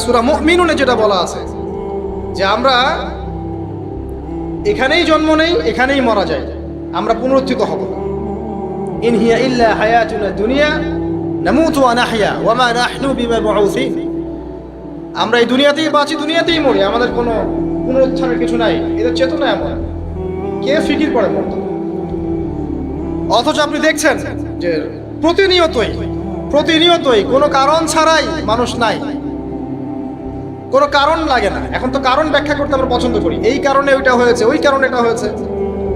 সূরা মুমিনুনে যেটা বলা আছে যে আমরা এখানেই জন্ম নেই, এখানেই মারা যাই, আমরা পুনরুত্থিত হব না। ইন হিয়া ইল্লা হায়াতুনা দুনিয়া নামুতু ওয়া নাহইয়া ওয়া মা নাহনু বিমাবউসিন। আমরা এই দুনিয়াতেই বাঁচি, দুনিয়াতেই মরি, আমাদের কোনো পুনরুত্থানের কিছু নাই। এদের চেতনা এমন। কে ফিকির করে মরতে? অথচ আপনি দেখছেন যে প্রতিনিয়তই কোনো কারণ ছাড়াই মানুষ নাই, কোনো কারণ লাগে না। এখন তো কারণ ব্যাখ্যা করতে আমরা পছন্দ করি, এই কারণে ওইটা হয়েছে, ওই কারণে এটা হয়েছে।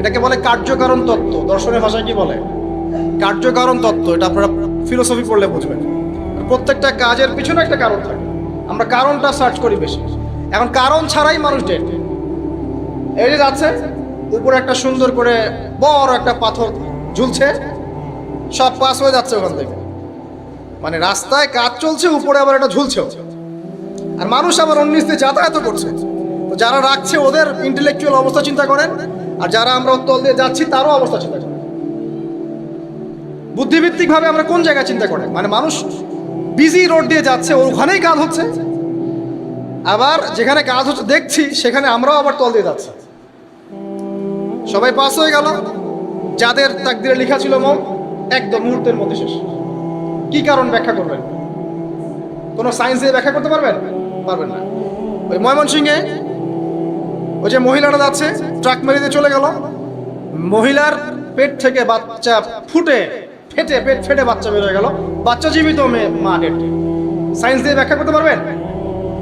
এটাকে বলে কার্যকারণ তত্ত্ব। দর্শনের ভাষায় কি বলে? কার্যকারণ তত্ত্ব। এটা আপনারা ফিলোসফি পড়লে বুঝবেন। প্রত্যেকটা কাজের পিছনে একটা কারণ থাকে। আমরা কারণটা সার্চ করি বেশি। এখন কারণ ছাড়াই মানুষ ডেড। এই যে যাচ্ছে, উপরে একটা সুন্দর করে বড় একটা পাথর ঝুলছে, সব পাস হয়ে যাচ্ছে ওখান থেকে। মানে রাস্তায় কাজ চলছে, উপরে আবার এটা ঝুলছে, আর মানুষ আবার অন্যিস দিয়ে যাতায়াত করছে। তো যারা রাখছে ওদের ইন্টেলেকচুয়াল অবস্থা চিন্তা করেন, আর যারা আমরা তল দিয়ে যাচ্ছি তারও অবস্থা চিন্তা করেন। বুদ্ধিভিত্তিকভাবে আমরা কোন জায়গায় চিন্তা করেন? মানে মানুষ বিজি রোড দিয়ে যাচ্ছে, ওখানেই কাজ হচ্ছে, আবার যেখানে কাজ হচ্ছে দেখছি সেখানে আমরাও আবার তল দিয়ে যাচ্ছি। সবাই পাস হয়ে গেল, যাদের তাকদিরে লেখা ছিল মন একদম মুহূর্তের মধ্যে শেষ। কি কারণ ব্যাখ্যা করবেন? কোনো সায়েন্স দিয়ে ব্যাখ্যা করতে পারবেন? পারবেন না। ওই ময়মনসিংহে ওই যে মহিলাটা যাচ্ছে, ট্রাক মেরে দিয়ে চলে গেল, মহিলার পেট থেকে বাচ্চা পেট ফেটে বাচ্চা বের হয়ে গেল, বাচ্চা জীবিত, মা ডেড। সায়েন্স দিয়ে ব্যাখ্যা করতে পারবেন?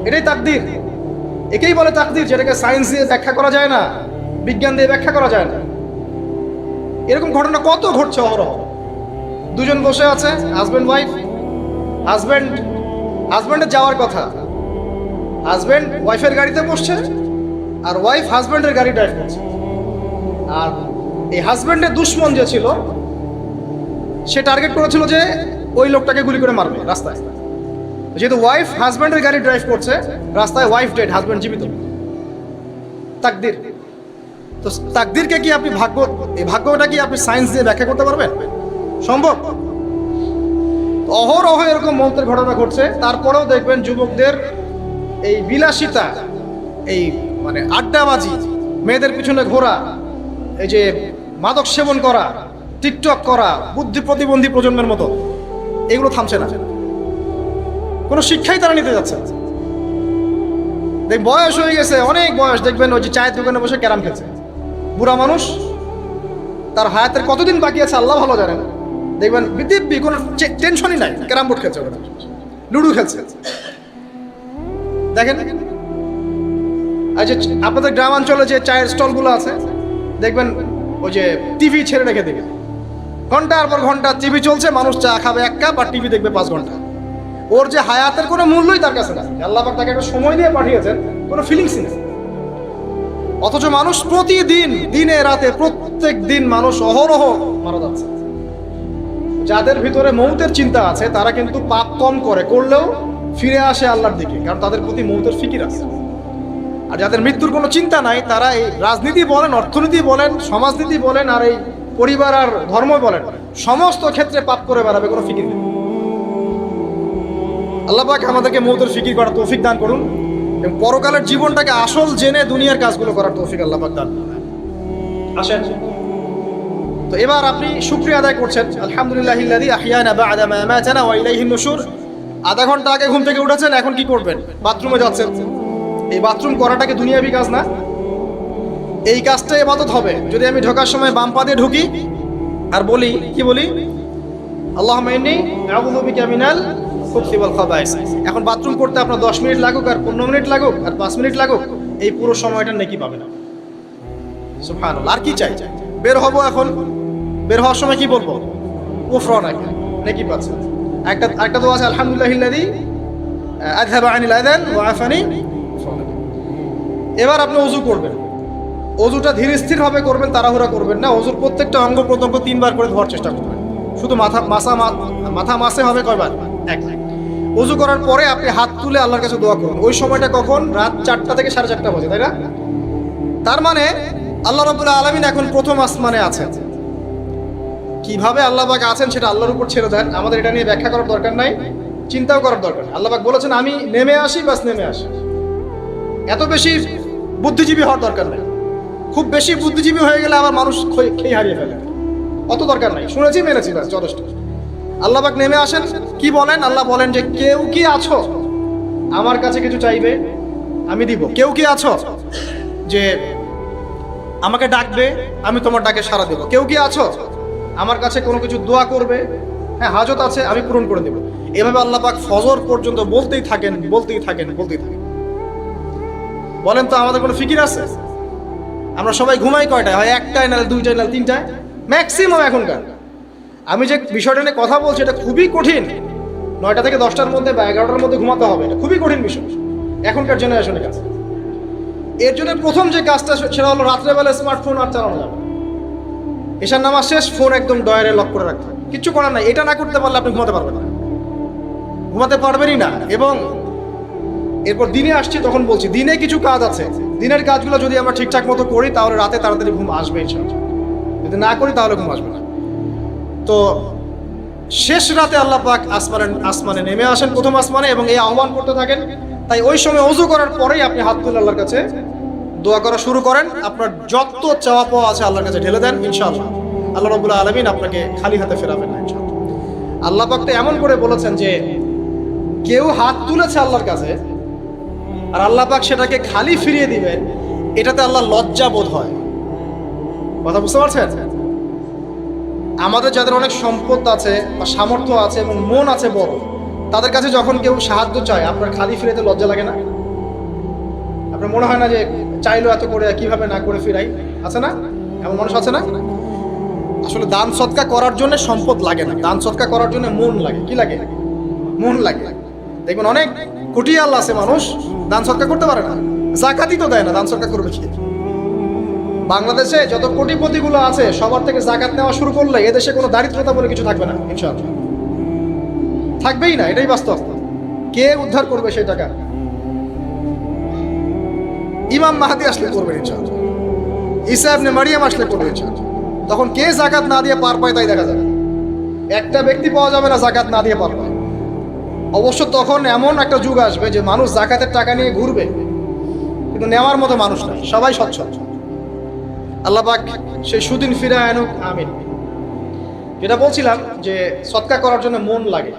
এটাই তাকদির। একেই বলে তাকদির, যেটাকে সায়েন্স দিয়ে ব্যাখ্যা করা যায় না, বিজ্ঞান দিয়ে ব্যাখ্যা করা যায় না। এরকম ঘটনা কত ঘটছে অহরহ। দুজন বসে আছে, হাজব্যান্ড ওয়াইফ, হাজব্যান্ডের যাওয়ার কথা, হাজব্যান্ড ওয়াইফের গাড়িতে বসছে, আর ওয়াইফ হাজব্যান্ডের গাড়ি ড্রাইভ করছে। আর এই হাজব্যান্ডের দুশ্মন যে ছিল, সে টার্গেট করেছিল যে ওই লোকটাকে গুলি করে মারবে রাস্তায়। যেহেতু ওয়াইফ হাজব্যান্ডের গাড়ি ড্রাইভ করছে, রাস্তায় ওয়াইফ ডেড, হাজব্যান্ড জীবিত। তাকদির। তো তাকদিরকে কি আপনি এই ভাগ্যটা কি আপনি সায়েন্স দিয়ে ব্যাখ্যা করতে পারবেন? সম্ভব? অহরহ এরকম মৌতের ঘটনা ঘটছে। তারপরেও দেখবেন যুবকদের এই বিলাসিতা, এই মানে আড্ডাবাজি, মেয়েদের পিছনে ঘোরা, এই যে মাদক সেবন করা, টিকটক করা, বুদ্ধি প্রতিবন্ধী প্রজন্মের মতো, এগুলো থামছে না। কোনো শিক্ষাই তারা নিতে যাচ্ছে না। বয়স হয়ে গেছে, অনেক বয়স, দেখবেন ওই যে চায়ের দোকানে বসে ক্যারাম খেলছে। বুড়া মানুষ, তার হায়াতের কতদিন বাকি আছে আল্লাহ ভালো জানেন। দেখবেন দিব্যি, কোনো টেনশনই নাই, ক্যারাম বোর্ড খেলছে, লুডু খেলছে। দেখেন এই যে আপনাদের গ্রামাঞ্চলে যে চায়ের স্টলগুলো আছে, দেখবেন ওই যে টিভি ছেড়ে রেখে দেখে ঘন্টার পর ঘন্টা টিভি চলছে, মানুষ চা খাবে 1 কাপ আর টিভি দেখবে 5 ঘন্টা। ওর যে হায়াতের কোনো মূল্যই তার কাছে না। আল্লাহ পাক তাকে একটা সময় দিয়ে পাঠিয়েছেন, কোনো ফিলিংসই নেই। অথচ মানুষ প্রতিদিন, দিনে রাতে, প্রত্যেক দিন মানুষ অহরহ মারা যাচ্ছে। যাদের ভিতরে মৌতের চিন্তা আছে তারা কিন্তু পাপ কম করলেও ফিরে আসে আল্লাহর দিকে, কারণ তাদের প্রতি মৌতের ফিকির আছে। আর যাদের মৃত্যুর কোনো চিন্তা নাই, তারা এই রাজনীতি বলেন, অর্থনীতি বলেন, সমাজনীতি বলেন, আর এই পরিবার আর ধর্ম বলেন, সমস্ত ক্ষেত্রে পাপ করে বেড়াবে, কোনো ফিকির নেই। আল্লাহ পাক আমাদেরকে মৌতের ফিকির করার তৌফিক দান করুন, এবং পরকালের জীবনটাকে আসল জেনে দুনিয়ার কাজগুলো করার তৌফিক আল্লাহ পাক দান করুন। আসেন, তো এবার আপনি শুকরিয়া আদায় করছেন, আলহামদুলিল্লাহিল্লাযী আহইয়ানা বা'দা মা আমাতানা ওয়া ইলাইহিন নুশুর। আধা ঘন্টা আগে ঘুম থেকে উঠেছেন, এখন কি করবেন? বাথরুমে যাচ্ছেন। এই বাথরুম করাটাকে দুনিয়াবি কাজ না? এই কাজটা ইবাদত হবে যদি আমি ঢোকার সময় বাম পা দিয়ে ঢুকি আর বলি, কি বলি? আল্লাহুম্মা ইন্নী আউযু বিকা মিনাল খুবসি ওয়াল খাবাইস। এখন বাথরুম করতে আপনার 10 মিনিট লাগুক, আর 15 মিনিট লাগুক, আর 5 মিনিট লাগুক, এই পুরো সময়টা নেকি পাবেন না। সুবহানাল্লাহ। আর কি চাই? বের হব, এখন বের হওয়ার সময় কি বলবো? গুফরানাকা, নেকি পাচ্ছেন। একটা দোয়া আছে, আলহামদুলিল্লাহিল্লাযী আযহাবা আনিল আযান ওয়া আফানি। এবার আপনি ওযু করবেন। ওযুটা ধীর স্থির ভাবে করবেন, তাড়াহুড়া করবেন না। ওযুর প্রত্যেকটা অঙ্গ প্রত্যঙ্গ 3 বার করে ধোয়ার চেষ্টা করবেন। শুধু মাথা মাসে হবে কয়বার? 1। ওযু করার পরে আপনি হাত তুলে আল্লাহর কাছে দোয়া করুন। ওই সময়টা কখন? রাত 4টা থেকে 4:30 বাজে, তাই না? তার মানে আল্লাহ রাব্বুল আলামিন এখন প্রথম আসমানে আছেন। কিভাবে আল্লাহ পাক আছেন সেটা আল্লাহর উপর ছেড়ে দেন। আমাদের এটা নিয়ে ব্যাখ্যা করার দরকার নাই, চিন্তাও করার দরকার নেই। আল্লাহ পাক বলেছেন আমি নেমে আসি, বাস নেমে আসি। এত বেশি বুদ্ধিজীবী হওয়ার দরকার নেই। খুব বেশি বুদ্ধিজীবী হয়ে গেলে আবার মানুষ খেয়ে হারিয়ে ফেলে। অত দরকার নাই, শুনেছি মেনেছি, বাস যথেষ্ট। আল্লাহ পাক নেমে আসেন, কি বলেন? আল্লাহ বলেন যে কেউ কি আছো আমার কাছে কিছু চাইবে, আমি দিব। কেউ কি আছো যে আমাকে ডাকবে, আমি তোমার ডাকে সাড়া দেব। কেউ কি আছো আমার কাছে কোনো কিছু দোয়া করবে, হ্যাঁ হাজত আছে, আমি পূরণ করে দেব। এভাবে আল্লাহ পাক ফজর পর্যন্ত বলতেই থাকেন। বলেন তো আমাদের কোনো ফিকির আছে? আমরা সবাই ঘুমাই কয়টায়? হয় 1টায়, নাহলে 2টায়, নাহলে 3টায়, ম্যাক্সিমাম এখনকার। আমি যে বিষয়টা নিয়ে কথা বলছি এটা খুবই কঠিন, 9টা থেকে 10টার মধ্যে বা 11টার মধ্যে ঘুমাতে হবে, এটা খুবই কঠিন বিষয় এখনকার জেনারেশনের কাছে। এর জন্য প্রথম যে কাজটা সেটা হলো রাত্রেবেলা স্মার্টফোন আর চালানো যাবে। এশার নামাজ শেষ, ফোন একদম ডয়ারে লক করে রাখতে হবে, কিচ্ছু করার নাই। এটা না করতে পারলে আপনি ঘুমাতে পারবেন না, ঘুমাতে পারবেনই না। এবং এরপর দিনে আসছি, তখন বলছি দিনে কিছু কাজ আছে, দিনের কাজগুলো যদি আমরা ঠিকঠাক মতো করি তাহলে রাতে তাড়াতাড়ি ঘুম আসবে ইনশাআল্লাহ, যদি না করি তাহলে ঘুম আসবে না। তো শেষ রাতে আল্লাহ পাক আসমানে নেমে আসেন, প্রথম আসমানে, এবং এই আহ্বান করতে থাকেন। তাই ওই সময় ওযু করার পরেই আপনি হাত তুলে আল্লাহর কাছে দোয়া করা শুরু করেন। আপনার যত চাওয়া পাওয়া আছে আল্লাহর কাছে ঢেলে দেন, ইনশাআল্লাহ আল্লাহ রাব্বুল আলামিন আপনাকে খালি হাতে ফেরাবেন না ইনশাআল্লাহ। আল্লাহ পাক তো এমন করে বলেছেন যে কেউ হাত তুলেছে আল্লাহর কাছে আর আল্লাহ পাক সেটাকে খালি ফিরিয়ে দিবেন, এটাতে আল্লাহ লজ্জা বোধ হয়। কথা বুঝতে পারছেন? আমাদের যাদের অনেক সম্পদ আছে বা সামর্থ্য আছে এবং মন আছে বড়, তাদের কাছে যখন কেউ সাহায্য চায় আপনার খালি ফিরাইতে লজ্জা লাগে না? আপনার মনে হয় না যে চাইলো এত করে কিভাবে না করে ফিরাই? আছে না এমন মানুষ? আছে না? আসলে দান সদকা করার জন্য সম্পদ লাগে না, দান সদকা করার জন্য মন লাগে। কি লাগে? মন লাগে। দেখবেন অনেক কোটি আল্লাহ আছে মানুষ দান সদকা করতে পারে না, জাকাতই তো দেয় না, দান সদকা করবে কি? বাংলাদেশে যত কোটিপতিগুলো আছে সবার থেকে জাকাত নেওয়া শুরু করলে এদেশে কোনো দারিদ্রতা বলে কিছু থাকবে না ইনশাআল্লাহ, থাকবেই না, এটাই বাস্তব। কে উদ্ধার করবে সেই টাকা? ইমাম মাহদি আসলে করবে ইনশাআল্লাহ, ঈসা ইবনে মারিয়াম আসলে করবে ইনশাআল্লাহ। তখন কে জাকাত না দিয়ে পার পায় তাই দেখা যাবে। একটা ব্যক্তি পাওয়া যাবে না জাকাত না দিয়ে পার পায়। অবশ্য তখন এমন একটা যুগ আসবে যে মানুষ জাকাতের টাকা নিয়ে ঘুরবে, কিন্তু নেওয়ার মতো মানুষ নাই, সবাই সচ্ছল। আল্লাহ পাক সেই সুদিন ফিরে আনুক, আমিন। যেটা বলছিলাম যে সদকা করার জন্য মন লাগে,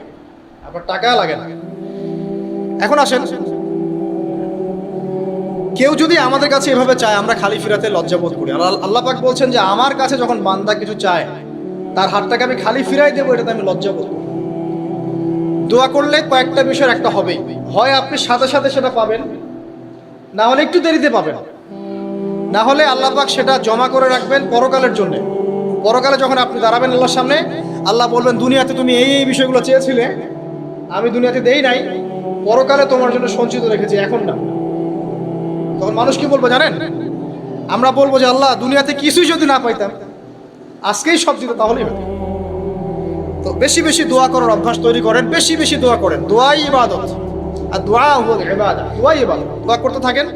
আবার টাকা লাগে না। এখন আসেন, কেউ যদি আমাদের কাছে এভাবে চায় আমরা খালি ফিরাতে লজ্জা বোধ করি। আল্লাহ পাক বলছেন যে আমার কাছে যখন বান্দা কিছু চায় তার হাতটাকে আমি খালি ফিরাই দেবো, এটাতে আমি লজ্জা বোধ করি। দোয়া করলে কয়েকটা বিষয়ের একটা হবেই, হয় আপনি সাথে সাথে সেটা পাবেন, না হলে একটু দেরিতে পাবেন, না হলে আল্লাহ পাক সেটা জমা করে রাখবেন পরকালের জন্য। পরকালে যখন আপনি দাঁড়াবেন আল্লাহর সামনে, আল্লাহ বলবেন দুনিয়াতে তুমি এই এই বিষয়গুলো চেয়েছিলে, আমি দুনিয়াতে দেই নাই, পরকালে তোমার জন্য সঞ্চিত রেখেছি, এখন না। তখন মানুষ কি বলবো জানেন? আমরা বলবো যে আল্লাহ দুনিয়াতে কিছুই যদি না পাইতাম, আজকেই সব দিত তাহলেই হতো। তো বেশি বেশি দোয়া করার অভ্যাস তৈরি করেন, বেশি বেশি দোয়া করেন। দোয়াই ইবাদত, আর দোয়া হল ইবাদত, দোয়াই ইবাদত। দোয়া করতে থাকেন,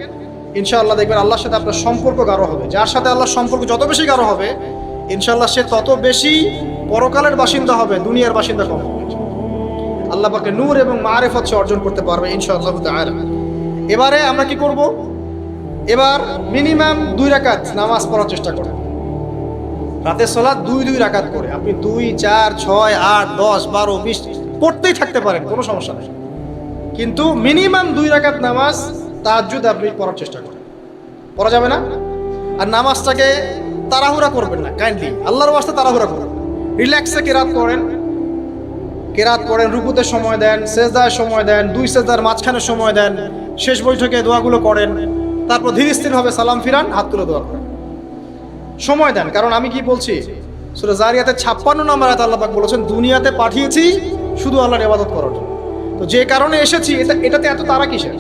ইনশাআল্লাহ দেখবেন আল্লাহর সাথে আপনার সম্পর্ক গাঢ় হবে। যার সাথে আল্লাহর সম্পর্ক যত বেশি গাঢ় হবে ইনশাআল্লাহ সে তত বেশি পরকালের বাসিন্দা হবে, দুনিয়ার বাসিন্দা কম হবে। আল্লাহ পাকে নূর এবং মারিফত সে অর্জন করতে পারবে ইনশাআল্লাহ তাআলা। এবারে আমরা কি করব? এবার মিনিমাম 2 রাকাত নামাজ পড়ার চেষ্টা করেন। রাতের সালাত 2 রাকাত করে আপনি 2, 4, 6, 8, 10, 12, 20 পড়তেই থাকতে পারেন, কোনো সমস্যা নেই। কিন্তু মিনিমাম 2 রাকাত নামাজ তাহাজ্জুদ আপনি পড়ার চেষ্টা করেন। পড়া যাবে না? আর নামাজটাকে তাড়াহুড়া করবেন না, কাইন্ডলি আল্লাহর ওয়াস্তে তাড়াহুড়া করবেন। রিল্যাক্সে কেরাত করেন, কেরাত পড়েন, রুকুতে সময় দেন, সেজদায় সময় দেন, 2 সেজদার মাঝখানে সময় দেন, শেষ বৈঠকে দোয়াগুলো করেন, তারপর ধীর স্থিরভাবে সালাম ফিরান, হাত তুলে দোয়া করেন, সময় দেন। কারণ আমি কি বলছি, সূরা জারিয়াতে 56 নম্বর আয়াতে আল্লাহ পাক বলেছেন দুনিয়াতে পাঠিয়েছি শুধু আল্লাহর ইবাদত করার জন্য। তো যে কারণে এসেছি এটাতে এত তাড়া কিসের?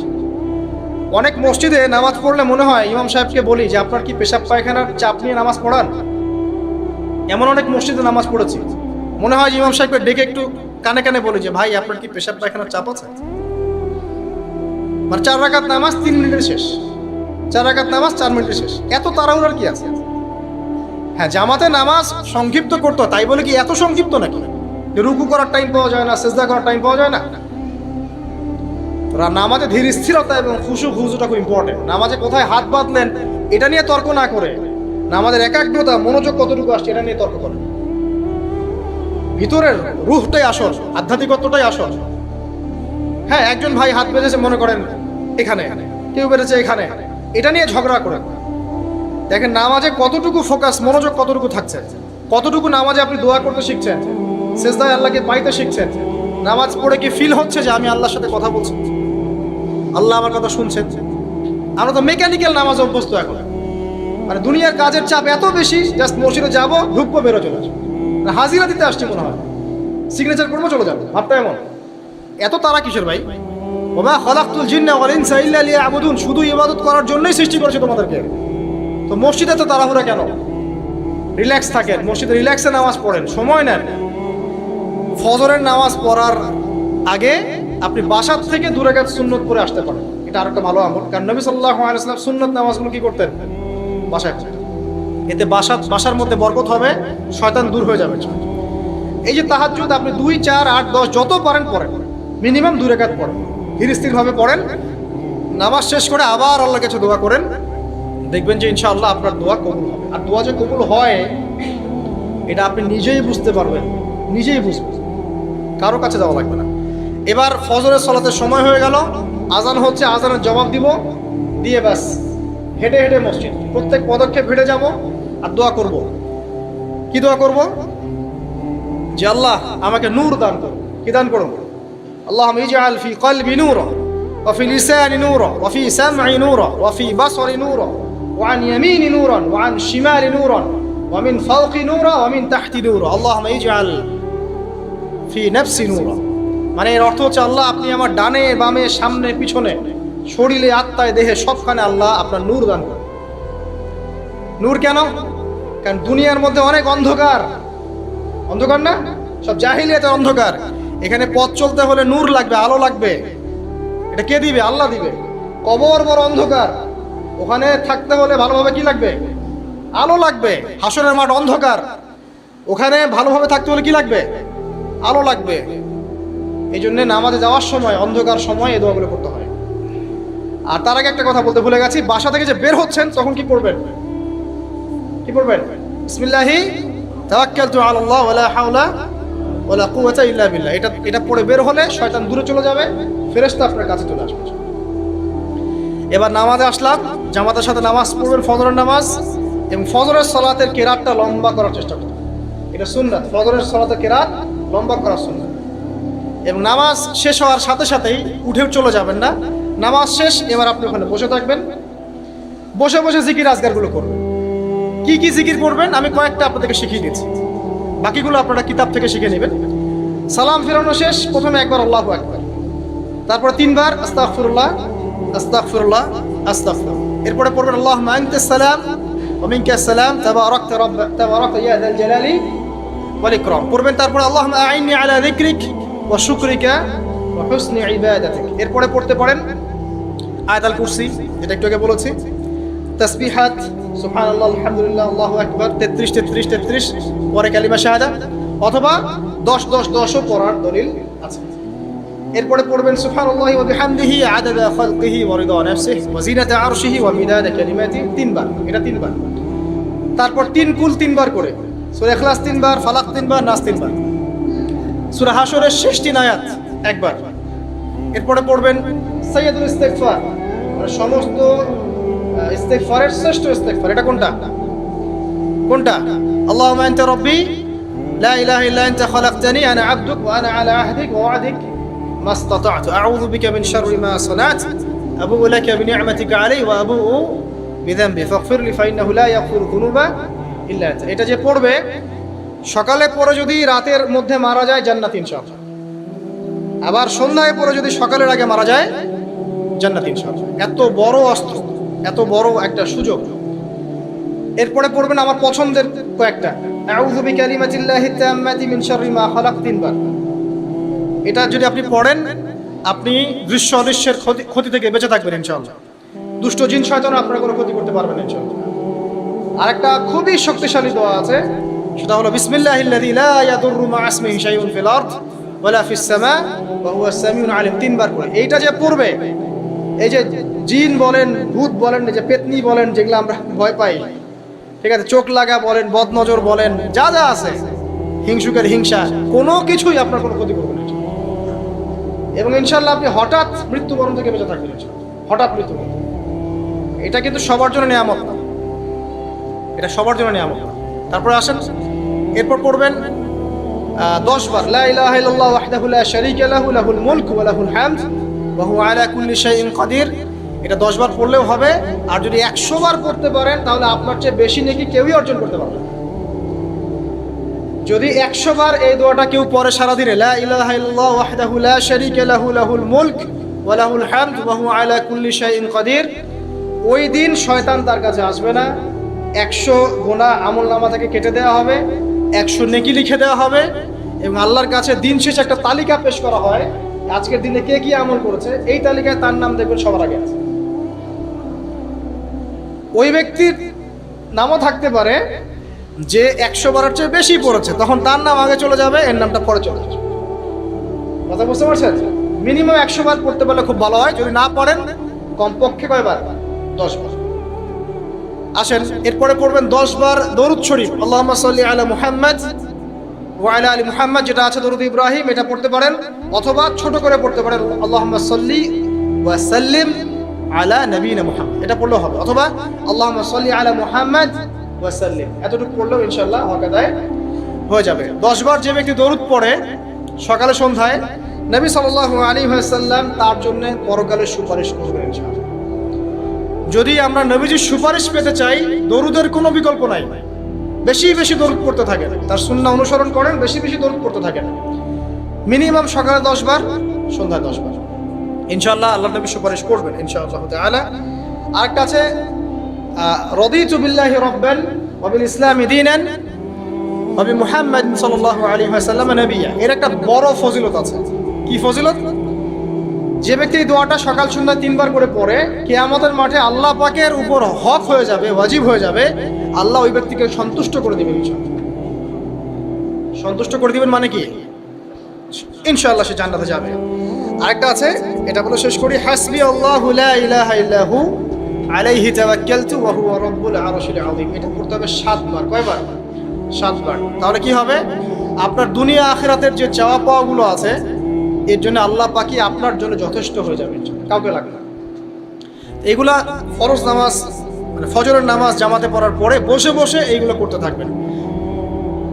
অনেক মসজিদে নামাজ পড়লে মনে হয়, ইমাম সাহেবকে বলি যে আপনার কি পেশাব পায়খানার চাপ নিয়ে নামাজ পড়ান? এমন অনেক মসজিদে নামাজ পড়েছি, মনে হয় ইমাম সাহেবকে ডেকে একটু কানে কানে বলি যে ভাই আপনার কি পেশাব পায়খানার চাপ আছে? মানে 4 রাকাত নামাজ 3 মিনিটের শেষ, 4 রাকাত নামাজ 4 মিনিটের শেষ, এত তাড়াহুড়ার কি আছে? হ্যাঁ, জামাতে নামাজ সংক্ষিপ্ত করতে, তাই বলে কি এত সংক্ষিপ্ত নাকি যে রুকু করার টাইম পাওয়া যায় না, সেজদা করার টাইম পাওয়া যায় না? নামাজে ধীর স্থিরতা এবং খুশুটা খুব ইম্পর্টেন্ট। নামাজে কোথায় হাত বাঁধলেন এটা নিয়ে তর্ক না করে, নামাজের একাগ্রতা, মনোযোগ কতটুকু আসছে এটা নিয়ে তর্ক করেন। ভিতরের রুহটাই আসল, আধ্যাত্মিকতাটাই আসল। হ্যাঁ, একজন ভাই হাত বেঁধেছে মনে করেন এখানে, কেউ বেঁধেছে এখানে, এটা নিয়ে ঝগড়া করেন। দেখেন নামাজে কতটুকু ফোকাস, মনোযোগ কতটুকু থাকছে, কতটুকু নামাজে আপনি দোয়া করতে শিখছেন, সেজদায় আল্লাহকে পাইতে শিখছেন, নামাজ পড়ে কি ফিল হচ্ছে যে আমি আল্লাহর সাথে কথা বলছি, আল্লাহ আমার কথা শুনছেন। আমরা তো মেকানিক্যাল নামাজ অভ্যস্ত এখন, মানে দুনিয়ার কাজের চাপ এত বেশি, জাস্ট মসজিদে যাবো, ঢুকবো, বেরো, চলে আসবো, হাজিরা দিতে আসছি মনে হয়, সিগনেচার করবো, চলে যাবো, ভাবটা এমন। এত তারা কিসের ভাই? ওমা খালাকতুল জিন্না ওয়াল ইনসা ইল্লা লিয়াবুদুন, শুধু ইবাদত করার জন্যই সৃষ্টি করেছে তোমাদেরকে। তো মসজিদে তো তাড়াহুড়া কেন? রিল্যাক্স থাকেন, মসজিদে রিল্যাক্সে নামাজ পড়েন, সময় নেন। ফজরের নামাজ পড়ার আগে আপনি বাসার থেকে 2 রাকাত সুন্নত পড়ে আসতে পারেন, এটা আরেকটা ভালো আমল। কারণ নবী সাল্লাল্লাহু আলাইহি ওয়াসাল্লাম সুন্নত নামাজগুলো কি করতেন? বাসায় পড়তেন। এতে বাসার মধ্যে বরকত হবে, শয়তান দূর হয়ে যাবে। এই যে তাহাজ্জুদ আপনি 2, 4, 8, 10 যত পারেন পড়েন, মিনিমাম 2 রাকাত পড়েন, ধীর স্থিরভাবে পড়েন। নামাজ শেষ করে আবার আল্লাহর কাছে দোয়া করেন, দেখবেন যে ইনশাআল্লাহ আপনার দোয়া কবুল হবে। আর দোয়া যে কবুল হয় এটা আপনি নিজেই বুঝতে পারবেন, নিজেই বুঝবেন, কারো কাছে যাওয়া লাগবে না। এবার ফজরের সালাতের সময় হয়ে গেল, আজান হচ্ছে, আজানের জবাব দিব, দিয়ে ব্যাস হেঁটে হেঁটে মসজিদ, প্রত্যেক পদক্ষেপ হেঁটে যাব আর দোয়া করব। কি দোয়া করব? যে আল্লাহ আমাকে নূর দান করো। কি দান করো? আল্লাহুম্মা ইজআল ফি কলবি নূরা ওয়া ফি লিসানি নূরা ওয়া ফি সামঈ নূরা ওয়া ফি বাসরি নূরা ওয়া আন ইয়ামিনি নূরান ওয়া আন শিমালি নূরান ওয়া মিন ফাওকি নূরা ওয়া মিন তাহতি নূরা আল্লাহুম্মা ইজআল ফি নাফসি নূরা। মানে এর অর্থ হচ্ছে আল্লাহ আপনি আমার ডানে বামে সামনে পিছনে শরীরে আত্মায় দেহে সবখানে আল্লাহ আপনার নূর দান করুন। নূর কেন? কারণ দুনিয়ার মধ্যে অনেক অন্ধকার, অন্ধকার না, সব জাহিলিয়াতের অন্ধকার। এখানে পথ চলতে হলে নূর লাগবে, আলো লাগবে। এটা কে দিবে? আল্লাহ দিবে। কবর বড় অন্ধকার, ওখানে থাকতে হলে ভালোভাবে কি লাগবে? আলো লাগবে। হাসরের মাঠ অন্ধকার, ওখানে ভালোভাবে থাকতে হলে কি লাগবে? আলো লাগবে। এই জন্য নামাজে যাওয়ার সময় অন্ধকার সময় এই দোয়াগুলো করতে হয়। আর তার আগে একটা কথা বলতে ভুলে গেছি, বাসা থেকে যে বের হচ্ছেন তখন কি করবেন? কি করবেন? বিসমিল্লাহি তাওয়াক্কালতু আলাল্লাহ ওয়ালা হাওলা ওয়ালা কুওয়াতা ইল্লা বিল্লাহ। এটা পড়ে বের হলে শয়তান দূরে চলে যাবে, ফেরেশতা আপনার কাছে চলে আসবে। এবার নামাজে আসলাম, জামাতের সাথে নামাজ পড়বেন, ফজরের নামাজ, এবং ফজরের সালাতের কেরাতটা লম্বা করার চেষ্টা করবেন। এটা সুন্নাত, ফজরের সালাতের কেরাত লম্বা করা সুন্নাত। এবং নামাজ শেষ হওয়ার সাথে সাথেই উঠেও চলে যাবেন না। নামাজ শেষ, এবার আপনি ওখানে বসে থাকবেন, বসে বসে জিকির আজকারগুলো করবেন। কি কি জিকির করবেন আমি কয়েকটা আপনাদেরকে শিখিয়ে দিচ্ছি, বাকিগুলো আপনারা কিতাব থেকে শিখে নেবেন। সালাম ফেরানো শেষ, প্রথমে একবার আল্লাহু আকবার, তারপরে 3 বার আস্তাগফিরুল্লাহ আস্তাগফিরুল্লাহ আস্তাগফিরুল্লাহ। এরপরে পড়বেন আল্লাহুম্মা আনতাস সালাম ওয়া মিনকাস সালাম তাবারাকতা ইয়া যাল জালালি ওয়াল ইকরাম। পড়বেন তারপরে আল্লাহুম্মা আইন্নি আলা যিকরিক ওয়া শুকরিকা ওয়া হুসনি ইবাদাতিক। এরপরে পড়তে পারেন আয়াতুল কুরসি, যেটা একটু আগে বলেছি, তাসবিহাত সুবহানাল্লাহ আলহামদুলিল্লাহ আল্লাহু আকবার 33 33 33, পরে কালিমা শাহাদা, অথবা 10 10 10ও পড়ার দলিল আছে। এরপরে পড়বেন সুবহানাল্লাহি ওয়া বিহামদিহি আদাদা খালকিহি ওয়া রিদা নাফসিহি ওয়া জিনাতা আরশিহি ওয়া মিদাদা কালিমাতিহি 3 বার, এটা 3 বার। তারপর 3 কুল 3 বার করে, সূরা ইখলাস 3 বার, ফালাক 3 বার, নাস 3 বার, সূরা হাশরের শেষ 3 আয়াত একবার। এরপরে পড়বেন সাইয়্যিদুল ইস্তিগফার, মানে সমস্ত ইস্তিগফারের শ্রেষ্ঠ ইস্তিগফার। এটা কোনটা? কোনটা? আল্লাহুম্মা আনতা রাব্বি লা ইলাহা ইল্লা আনতা খালাকতানি আনা আবদুক ওয়া আনা আলা আহদিক ওয়া ওয়া'দিক মাসতাতা'তু আউযু বিকা মিন শাররি মা সানা'তু আবু'ু লাকা বিনি'মাতিকা আলাইয়া ওয়া আবু'ু বিযামবি ফাগফির লি ফাইন্নাহু লা ইয়াগফিরু যুনুবা ইল্লা আনতা। এটা যে পড়বে সকালে পড়ে যদি রাতের মধ্যে মারা যায় জান্নাত ইনশাআল্লাহ, আবার সন্ধ্যায় পড়ে যদি সকালের আগে মারা যায় জান্নাত ইনশাআল্লাহ। এত বড় অস্ত্র, এত বড় একটা সুযোগ। এরপরে পড়বেন আমার পছন্দের কয়েকটা, আউযু বিকালিমাতিল্লাহি তাম্মাতি মিন শাররি মা খালাক 3 বার। এটা যদি আপনি পড়েন আপনি দৃশ্য অদৃশ্যের ক্ষতি থেকে বেঁচে থাকবেন ইনশাআল্লাহ। দুষ্ট জিন শয়তান আপনার কোনো ক্ষতি করতে পারবে না ইনশাআল্লাহ। আরেকটা খুবই শক্তিশালী দোয়া আছে, সেটা হলো বিসমিল্লাহিল্লাযী লা ইয়াদুররু মা ইসমিহি শাইউন ফিল আরদ ওয়ালা ফিস সামা ওয়া হুয়াস সামিউল আলিম 3 বার করে। এইটা যে পড়বে, এই যে জিন বলেন, ভূত বলেন, যে পেতনি বলেন, যেগুলো আমরা ভয় পাই, ঠিক আছে, চোখ লাগা বলেন, বদনজর বলেন, যা যা আছে, হিংসুকের হিংসা, কোনো কিছুই আপনার কোনো ক্ষতি করবে না। এবং ইনশাআল্লাহ আপনি হঠাৎ মৃত্যুবরণ থেকে বেঁচে থাকবেন, হঠাৎ মৃত্যুবরণ। এটা কিন্তু সবার জন্য নিয়ামত না, এটা সবার জন্য নিয়ামত না। তারপরে আসেন, এরপর পড়বেন 10 বার লা ইলাহা ইল্লাল্লাহ ওয়াহদাহু লা শারীকা লাহু লাহুল মুলকু ওয়া লাহুল হামদ ওয়া হুয়া আলা কুল্লি শাইইন কাদির। এটা 10 বার পড়লেও হবে। আর যদি 100 বার পড়তে পারেন তাহলে আপনার চেয়ে বেশি নেকি কেউই অর্জন করতে পারবে না। যদি 100 বার এই দোয়াটা কেউ পড়ে সারাদিনে, লা ইলাহা ইল্লাল্লাহ ওয়াহদাহু লা শারীকা লাহু লাহুল মুলক ওয়া লাহুল হামদ ওয়া হুয়া আলা কুল্লি শাইইন কাদির, ওই দিন শয়তান তার কাছে আসবে না। 100 গুনাহ আমলনামা থেকে কেটে দেওয়া হবে, 100 নেকি লিখে দেওয়া হবে, এবং আল্লাহর কাছে দিন শেষে একটা তালিকা পেশ করা হয়, আজকের দিনে কে কি আমল করেছে, এই তালিকায় তার নাম দেখবেন সবার আগে আছে। ওই ব্যক্তির নামও থাকতে পারে যে 100 বারের চেয়ে বেশি পড়েছে, তখন তার নাম আগে চলে যাবে, এর নামটা পরে চলে যাবে। কথা বুঝতে পারছেন? মিনিমাম 100 বার পড়তে পারলে খুব ভালো হয়। যদি না পড়েন কমপক্ষে কয়বার? 10 বার। আসেন এরপরে পড়বেন 10 বার দরুদ শরীফ, আল্লাহুম্মা সাল্লি আলা মুহাম্মাদ ওয়া আলা আলি মুহাম্মাদ, যেটা আছে দরুদ ইব্রাহিম, এটা পড়তে পারেন, অথবা ছোট করে পড়তে পারেন আল্লাহুম্মা সাল্লি ওয়া সাল্লিম আলা নবিয়িনা মুহাম্মদ, এটা পড়লেও হবে, অথবা আল্লাহুম্মা সাল্লি আলা মুহাম্মাদ ওয়া সাল্লিম, এতটুকু পড়লেও ইনশাআল্লাহ হক আদায় হয়ে যাবে। 10 বার যে ব্যক্তি দরুদ পড়ে সকালে সন্ধ্যায়, নবী সাল্লাল্লাহু আলাইহি ওয়াসাল্লাম তার জন্য পরকালে সুপারিশ করবেন ইনশাআল্লাহ। যদি আমরা নবীজির সুপারিশ পেতে চাই, দরুদের কোনো বিকল্প নাই, বেশি বেশি দরুদ পড়তে থাকেন, তার সুন্নাহ অনুসরণ করেন, বেশি বেশি দরুদ পড়তে থাকেন, মিনিমাম সকালে 10 বার, সন্ধ্যায় 10 বার, ইনশাআল্লাহ আল্লাহ নবী সুপারিশ করবেন ইনশাআল্লাহ তাআলা। আরেকটা আছে রাদিতু বিল্লাহি রাব্বান ওয়া বিল ইসলামি দীনান ওয়া বি মুহাম্মাদ সাল্লাল্লাহু আলাইহি ওয়াসাল্লাম নবিয়্যা, এর একটা বড় ফজিলত আছে। কি ফজিলত? যে ব্যক্তি এই দোয়াটা সকাল সন্ধ্যা 3 বার করে পড়ে, কিয়ামতের মাঠে আল্লাহ পাকের উপর হক হয়ে যাবে, ওয়াজিব হয়ে যাবে, আল্লাহ ওই ব্যক্তিকে সন্তুষ্ট করে দিবেন ইনশাআল্লাহ। সন্তুষ্ট করে দিবেন মানে কি? ইনশাআল্লাহ সে জান্নাতে যাবে। আরেকটা আছে, এটা বলে শেষ করি, হাসবি আল্লাহু লা ইলাহা ইল্লাহু আলাইহি তাওয়াক্কালতু ওয়া হুয়া রাব্বুল আরশিল আযীম, এটা পড়তে হবে 7 বার। কয়বার? 7 বার। তাহলে কি হবে? আপনার দুনিয়া আখিরাতের যে চাওয়া পাওয়াগুলো আছে, এর জন্য আল্লাহ পাকি আপনার জন্য যথেষ্ট হয়ে যাবে, কাউকে লাগবে না। এইগুলা ফরজ নামাজ, মানে ফজরের নামাজ জামাতে পড়ার পরে বসে বসে এইগুলো করতে থাকবেন।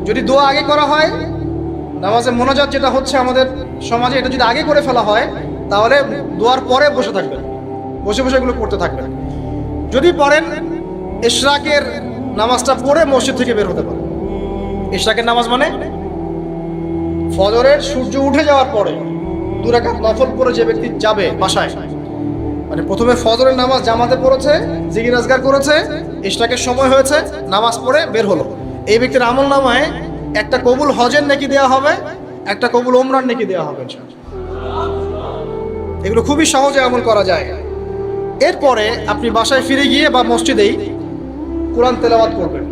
যদি দোয়া আগে করা হয়, নামাজে মোনাজাত যেটা হচ্ছে আমাদের সমাজে, এটা যদি আগে করে ফেলা হয়, তাহলে দোয়ার পরে বসে থাকবেন, বসে বসে এগুলো করতে থাকবেন। যদি পড়েন, ইশরাকের নামাজটা পড়ে মসজিদ থেকে বের হতে পারেন। ইশরাকের নামাজ মানে ফজরের সূর্য উঠে যাওয়ার পরে 2 রাকাত নফল পড়ে যে ব্যক্তি যাবে বাসায়, মানে প্রথমে ফজরের নামাজ জামাতে পড়েছে, জিকির আজকার করেছে, ইশরাকের সময় হয়েছে, নামাজ পড়ে বের হলো, এই ব্যক্তির আমল নামায় একটা কবুল হজের নেকি দেওয়া হবে, একটা কবুল ওমরার নেকি দেওয়া হবে। এগুলো খুবই সহজে আমল করা যায়। এরপরে আপনি বাসায় ফিরে গিয়ে বা মসজিদেই কোরআন তেলাওয়াত করবেন।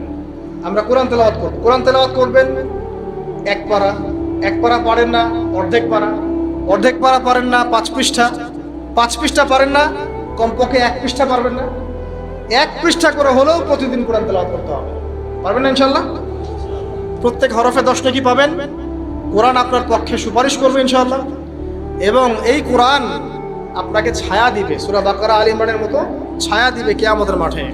আমরা কোরআন তেলাওয়াত করব, কোরআন তেলাওয়াত করবেন 1 পারা, 1 পারা পারেন না অর্ধেক পারা, অর্ধেক পারা পারেন না 5 পৃষ্ঠা, 5 পৃষ্ঠা পারেন না কমপক্ষে 1 পৃষ্ঠা পারবেন না, 1 পৃষ্ঠা করে হলেও প্রতিদিন কোরআন তেলাওয়াত করতে হবে। পারবেন না ইনশাআল্লাহ? প্রত্যেক হরফে 10 নেকি পাবেন, কোরআন আপনার পক্ষে সুপারিশ করবে ইনশাআল্লাহ, এবং এই কোরআন আপনাকে ছায়া দিবে, সূরা বাকারা আলী ইমরানের মতো ছায়া দিবে কিয়ামতের মাঠে।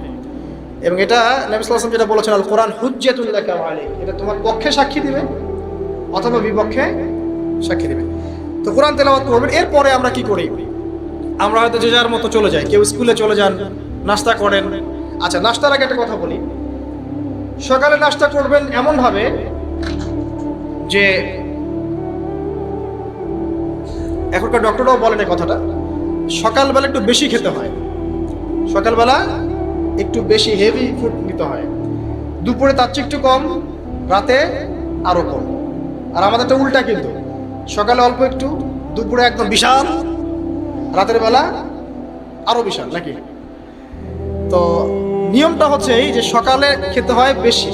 এবং এটা নবী সাল্লাল্লাহু আলাইহি ওয়াসাল্লাম যেটা বলেছেন, আল কোরআন হুজ্জাতুল লাকা ওয়া আলাইক, এটা তোমার পক্ষে সাক্ষী দিবে অথবা বিপক্ষে সাক্ষী দিবে। তো কোরআন তেলাওয়াত করবেন। এরপরে আমরা কি করি? আমরা হয়তো যে যার মতো চলে যাই, কেউ স্কুলে চলে যান, নাস্তা করেন। আচ্ছা, নাস্তার আগে একটা কথা বলি, সকালে নাস্তা করবেন এমনভাবে যে, এখনকার ডক্টররাও বলেন এই কথাটা, সকালবেলা একটু বেশি খেতে হয়, সকালবেলা একটু বেশি হেভি ফুড নিতে হয়, দুপুরে তার চেয়ে একটু কম, রাতে আরো কম। আর আমাদেরটা উল্টা, কিন্তু সকালে অল্প একটু, দুপুরে একদম বিশাল, রাতের বেলা আরো বিশাল, নাকি? তো নিয়মটা হচ্ছে এই যে সকালে খেতে হয় বেশি,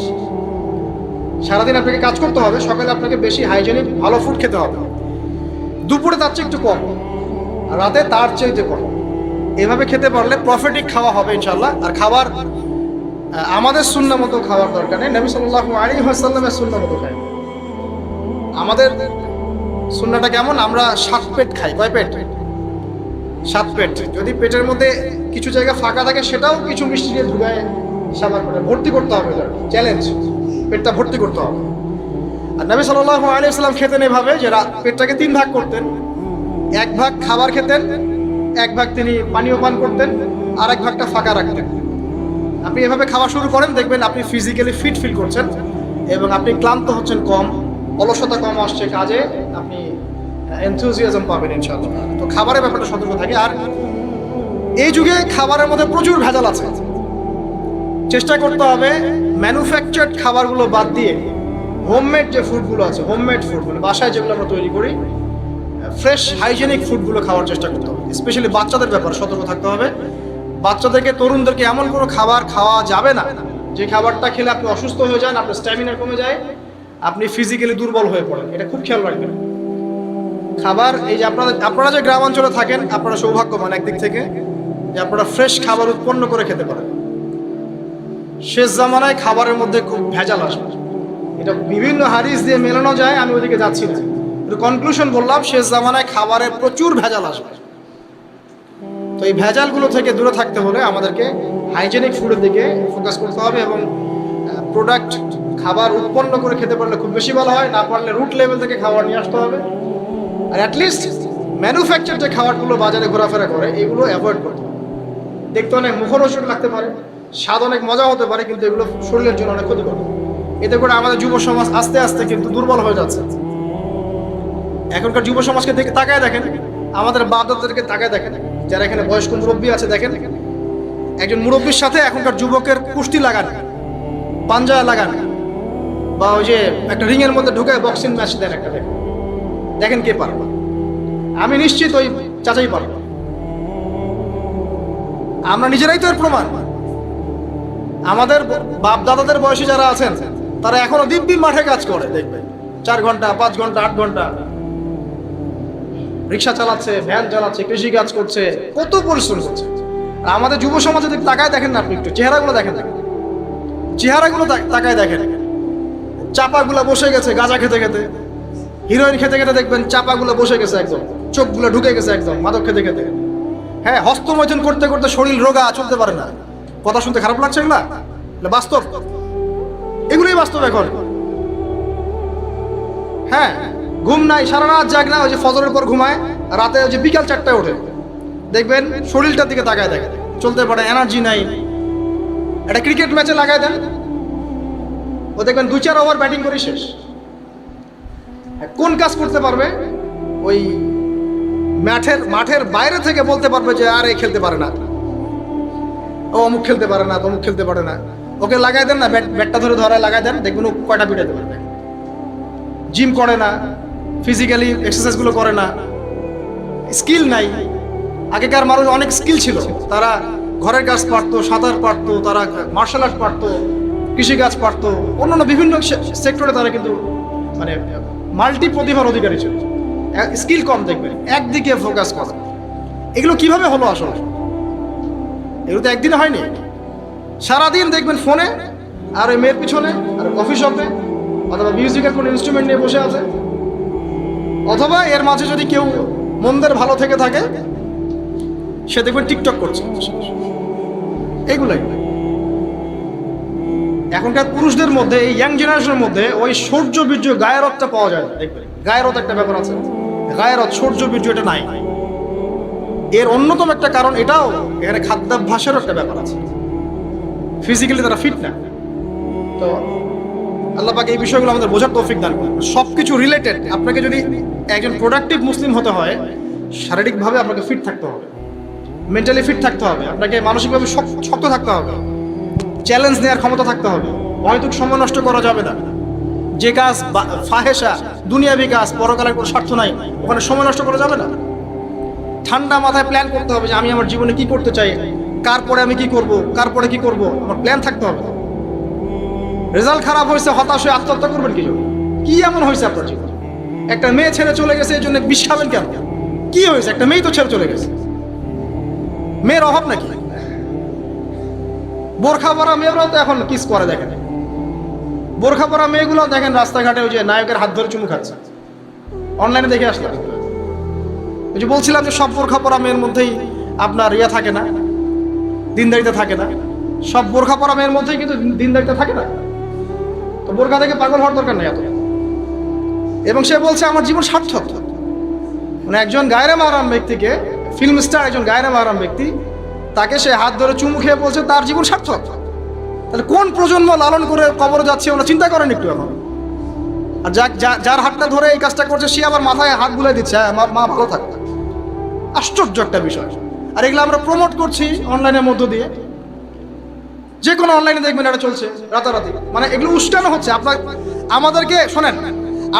সারাদিন আপনাকে কাজ করতে হবে, সকালে আপনাকে বেশি হাইজেনিক ভালো ফুড খেতে হবে, দুপুরে তার চেয়ে একটু কম, আর রাতে তার চেয়ে কম। এভাবে খেতে পারলে প্রফিটিক খাওয়া হবে ইনশাআল্লাহ। আর খাবার আমাদের সুন্নাহ মতো খাওয়ার দরকার নেই, নবী সাল্লাল্লাহু আলাইহি ওয়াসাল্লামের সুন্নাহ মতো খাই। আমাদের সুন্নাহটা কেমন? আমরা 7 পেট খাই। কয় পেট? 7 পেট। যদি পেটের মধ্যে কিছু জায়গা ফাঁকা থাকে, সেটাও কিছু মিষ্টি দিয়ে ঢুকায় সাবার করে ভর্তি করতে হবে, চ্যালেঞ্জ, পেটটা ভর্তি করতে হবে। আর নবী সাল্লাল্লাহু আলাইহি ওয়াসাল্লাম খেতেন এভাবে যে পেটটাকে 3 ভাগ করতেন, 1 ভাগ খাবার খেতেন, 1 ভাগ তিনি পানীয় পান করতেন, আর 1 ভাগটা ফাঁকা রাখতেন। আপনি এভাবে খাওয়া শুরু করেন, দেখবেন আপনি ফিজিক্যালি ফিট ফিল করছেন এবং আপনি ক্লান্ত হচ্ছেন কম, অলসতা কম আসছে কাজে, আপনি এনথুজিয়াজম পাবেন ইনশাআল্লাহ। তো খাবারের ব্যাপারটা সতর্ক থাকে। আর এই যুগে খাবারের মধ্যে প্রচুর ভেজাল আছে। চেষ্টা করতে হবে ম্যানুফ্যাকচার্ড খাবারগুলো বাদ দিয়ে হোমমেড যে ফুডগুলো আছে, হোমমেড ফুড মানে বাসায় যেগুলো আমরা তৈরি করি, ফ্রেশ হাইজেনিক ফুডগুলো খাওয়ার চেষ্টা করতে হবে। স্পেশালি বাচ্চাদের ব্যাপারে সতর্ক থাকতে হবে। বাচ্চাদেরকে, তরুণদেরকে এমন কোনো খাবার খাওয়া যাবে না যে খাবারটা খেলে আপনি অসুস্থ হয়ে যান, আপনার স্ট্যামিনা কমে যায়, আপনি ফিজিক্যালি দুর্বল হয়ে পড়েন। এটা খুব খেয়াল রাখবেন। খাবার, এই যে আপনারা যে গ্রামাঞ্চলে থাকেন, আপনারা সৌভাগ্যবান একদিক থেকে যে আপনারা ফ্রেশ খাবার উৎপন্ন করে খেতে পারেন। শেষ জামানায় খাবারের মধ্যে খুব ভেজাল আসবে, এটা বিভিন্ন হাদিস দিয়ে মেলানো যায়, আমি ওইদিকে যাচ্ছি না। কনক্লুশন বললাম, শেষ জামানায় খাবারে প্রচুর ভেজাল আসবে। তো এই ভেজালগুলো থেকে দূরে থাকতে হলে আমাদেরকে হাইজেনিক ফুডের দিকে ফোকাস করতে হবে এবং প্রোডাক্ট খাবার উৎপন্ন করে খেতে পারলে খুব বেশি ভালো হয়। না পারলে রুট লেভেল থেকে খাবার নিয়ে আসতে হবে। আর অ্যাটলিস্ট ম্যানুফ্যাকচার যে খাবারগুলো বাজারে ঘোরাফেরা করে এগুলো অ্যাভয়েড করতে হবে। দেখতে অনেক মুখরোচক লাগতে পারে, স্বাদ অনেক মজা হতে পারে, কিন্তু এগুলো শরীরের জন্য অনেক ক্ষতিকর। এতে করে আমাদের যুব সমাজ আস্তে আস্তে কিন্তু দুর্বল হয়ে যাচ্ছে। এখনকার যুব সমাজকে তাকায় দেখেন, আমাদের বাপ-দাদাদেরকে তাকায় দেখেন, যারা এখানে বয়স্ক মুরব্বী আছে, দেখেন একজন মুরব্বীর সাথে এখনকার যুবকের কুস্তি লাগান, পাঞ্জা লাগান, বা ওই যে একটা রিংয়ের মধ্যে ঢুকায় বক্সিং ম্যাচ দেন একটা, দেখেন কে পারবে। আমি নিশ্চিত ওই চাচাই পারবে। আমরা নিজেরাই তো এর প্রমাণ। আমাদের বাপ দাদাদের বয়সী যারা আছেন তারা এখনো দিব্যি মাঠে কাজ করে, দেখবেন 4 ঘন্টা 5 ঘন্টা 8 ঘন্টা রিক্সা চালাচ্ছে, ভ্যান চালাচ্ছে, কৃষি কাজ করছে, কত পরিশ্রম করছে। আর আমাদের যুব সমাজে তাকায় দেখেন না আপনি, একটু চেহারাগুলো দেখেন, চেহারাগুলো তাকায় দেখেন। চাপাগুলো বসে গেছে গাঁজা খেতে খেতে, হিরোইন খেতে খেতে দেখবেন চাপাগুলো বসে গেছে একদম, চোখগুলো ঢুকে গেছে একদম মাদক খেতে খেতে। হ্যাঁ, হস্তমৈথুন করতে করতে শরীর রোগা, চলতে পারে না। কথা শুনতে খারাপ লাগছে এগুলা, বাস্তব, এগুলোই বাস্তব এখন। হ্যাঁ, ঘুম নাই, সারা রাত জাগ না, ওই যে ফজরের পর ঘুমায়, রাতে ওই যে বিকাল 4টায় ওঠে, দেখবেন শরীরটার দিকে তাকায় দেখে, চলতে পারে, এনার্জি নাই। একটা ক্রিকেট ম্যাচে লাগায় দেন, ও দেখবেন 2-4 ওভার ব্যাটিং করে শেষ। কোন কাজ করতে পারবে? ওই মাঠের বাইরে থেকে বলতে পারবে যে আর এই খেলতে পারে না, ও অমুক খেলতে পারে না, তমুক খেলতে পারে না। ওকে লাগাই দেন না, ব্যাটটা ধরে ধরায় লাগাই দেন, দেখবেন ও কয়টা পিটাতে পারবে। জিম করে না, ফিজিক্যালি এক্সারসাইজগুলো করে না, স্কিল নাই। আগেকার মানুষ অনেক স্কিল ছিল, তারা ঘরের কাজ পারতো, সাঁতার পারতো, তারা মার্শাল আর্ট পারতো, কৃষিকাজ পারতো, অন্যান্য বিভিন্ন সেক্টরে তারা কিন্তু মানে মাল্টি প্রতিভার অধিকারী ছিল। স্কিল কম, দেখবেন একদিকে ফোকাস করা। এগুলো কিভাবে হলো আসলে? এগুলো তো একদিনে হয়নি। সারাদিন দেখবেন ফোনে, আর ওই মেয়ের পিছনে, আর কফি শপে, অথবা মিউজিকের কোনো ইনস্ট্রুমেন্ট নিয়ে বসে আছে, অথবা এর মাঝে যদি কেউ মন্দের ভালো থেকে থাকে, সে দেখবেন টিকটক করছে। এগুলাই এখনকার পুরুষদের মধ্যে, এই ইয়াং জেনারেশনের মধ্যে ওই শৌর্য বীর্য গায়রতটা পাওয়া যায় না। দেখবেন গায়রত একটা ব্যাপার আছে, গায়রত শৌর্য বীর্য এটা নাই। এর অন্যতম একটা কারণ এটাও, এখানে খাদ্যাভ্যাসেরও একটা ব্যাপার আছে। ফিজিক্যালি তারা ফিট না। তো আল্লাহ পাক এই বিষয়গুলো আমাদের বোঝার তৌফিক দান করেন। সবকিছু রিলেটেড। আপনাকে যদি একজন প্রোডাক্টিভ মুসলিম হতে হয়, শারীরিকভাবে আপনাকে ফিট থাকতে হবে, মেন্টালি ফিট থাকতে হবে, আপনাকে মানসিকভাবে শক্ত থাকতে হবে, চ্যালেঞ্জ নেওয়ার ক্ষমতা থাকতে হবে, অহেতুক সময় নষ্ট করা যাবে না। যে কাজ ফাহেসা, দুনিয়াবি কাজ, পরকালের কোনো স্বার্থ নাই, ওখানে সময় নষ্ট করা যাবে না। ঠান্ডা মাথায় প্ল্যান করতে হবে যে আমি আমার জীবনে কি করতে চাই, কার পরে আমি কি করব, কার পরে কি করব, আমার প্ল্যান থাকতে হবে। রেজাল্ট খারাপ হয়েছে, হতাশ হয়ে আত্মহত্যা করবেন কি জন্য? কি এমন হয়েছে আপনার জীবনে? একটা মেয়ে ছেড়ে চলে গেছে, এই জন্য বিষ খাবেন কেন? কি হয়েছে? একটা মেয়ে তো ছেড়ে চলে গেছে, মেয়ের অভাব নাকি? বোরখা পরা মেয়েরাও তো এখন কিস করে, দেখেন বোরখা পরা মেয়েগুলো দেখেন রাস্তাঘাটে ওই যে নায়কের হাত ধরে চুমু খাচ্ছে। অনলাইনে দেখে আসলাম, ওই যে বলছিলাম যে সব বোরখা পরা মেয়ের মধ্যেই আপনার ইয়া থাকে না, দিনদারিতা থাকে না। সব বোরখা পরা মেয়ের মধ্যেই কিন্তু দিনদারিতা থাকে না। তো বোরখা থেকে পাগল হওয়ার দরকার নেই এত। এবং সে বলছে আমার জীবন সার্থক। মানে একজন গায়রে মাহরাম ব্যক্তিকে, ফিল্ম স্টার একজন গায়রে মাহরাম ব্যক্তি, তাকে সে হাত ধরে চুমু খেয়ে বলছে তার জীবন সার্থক। তাহলে কোন প্রজন্ম লালন করে কবরে যাচ্ছে ওরা চিন্তা করেন একটু এখন। আর যার হাতটা ধরে এই কাজটা করছে সে আবার মাথায় হাত বুলাই দিচ্ছে, হ্যাঁ আমার মা ভালো থাকবে। আশ্চর্য একটা বিষয়। আর এগুলো আমরা প্রমোট করছি অনলাইনের মধ্য দিয়ে, যে কোনো অনলাইনে দেখবেন এটা চলছে রাতারাতি, মানে এগুলো উস্কানো হচ্ছে। আমাদেরকে শোনেন,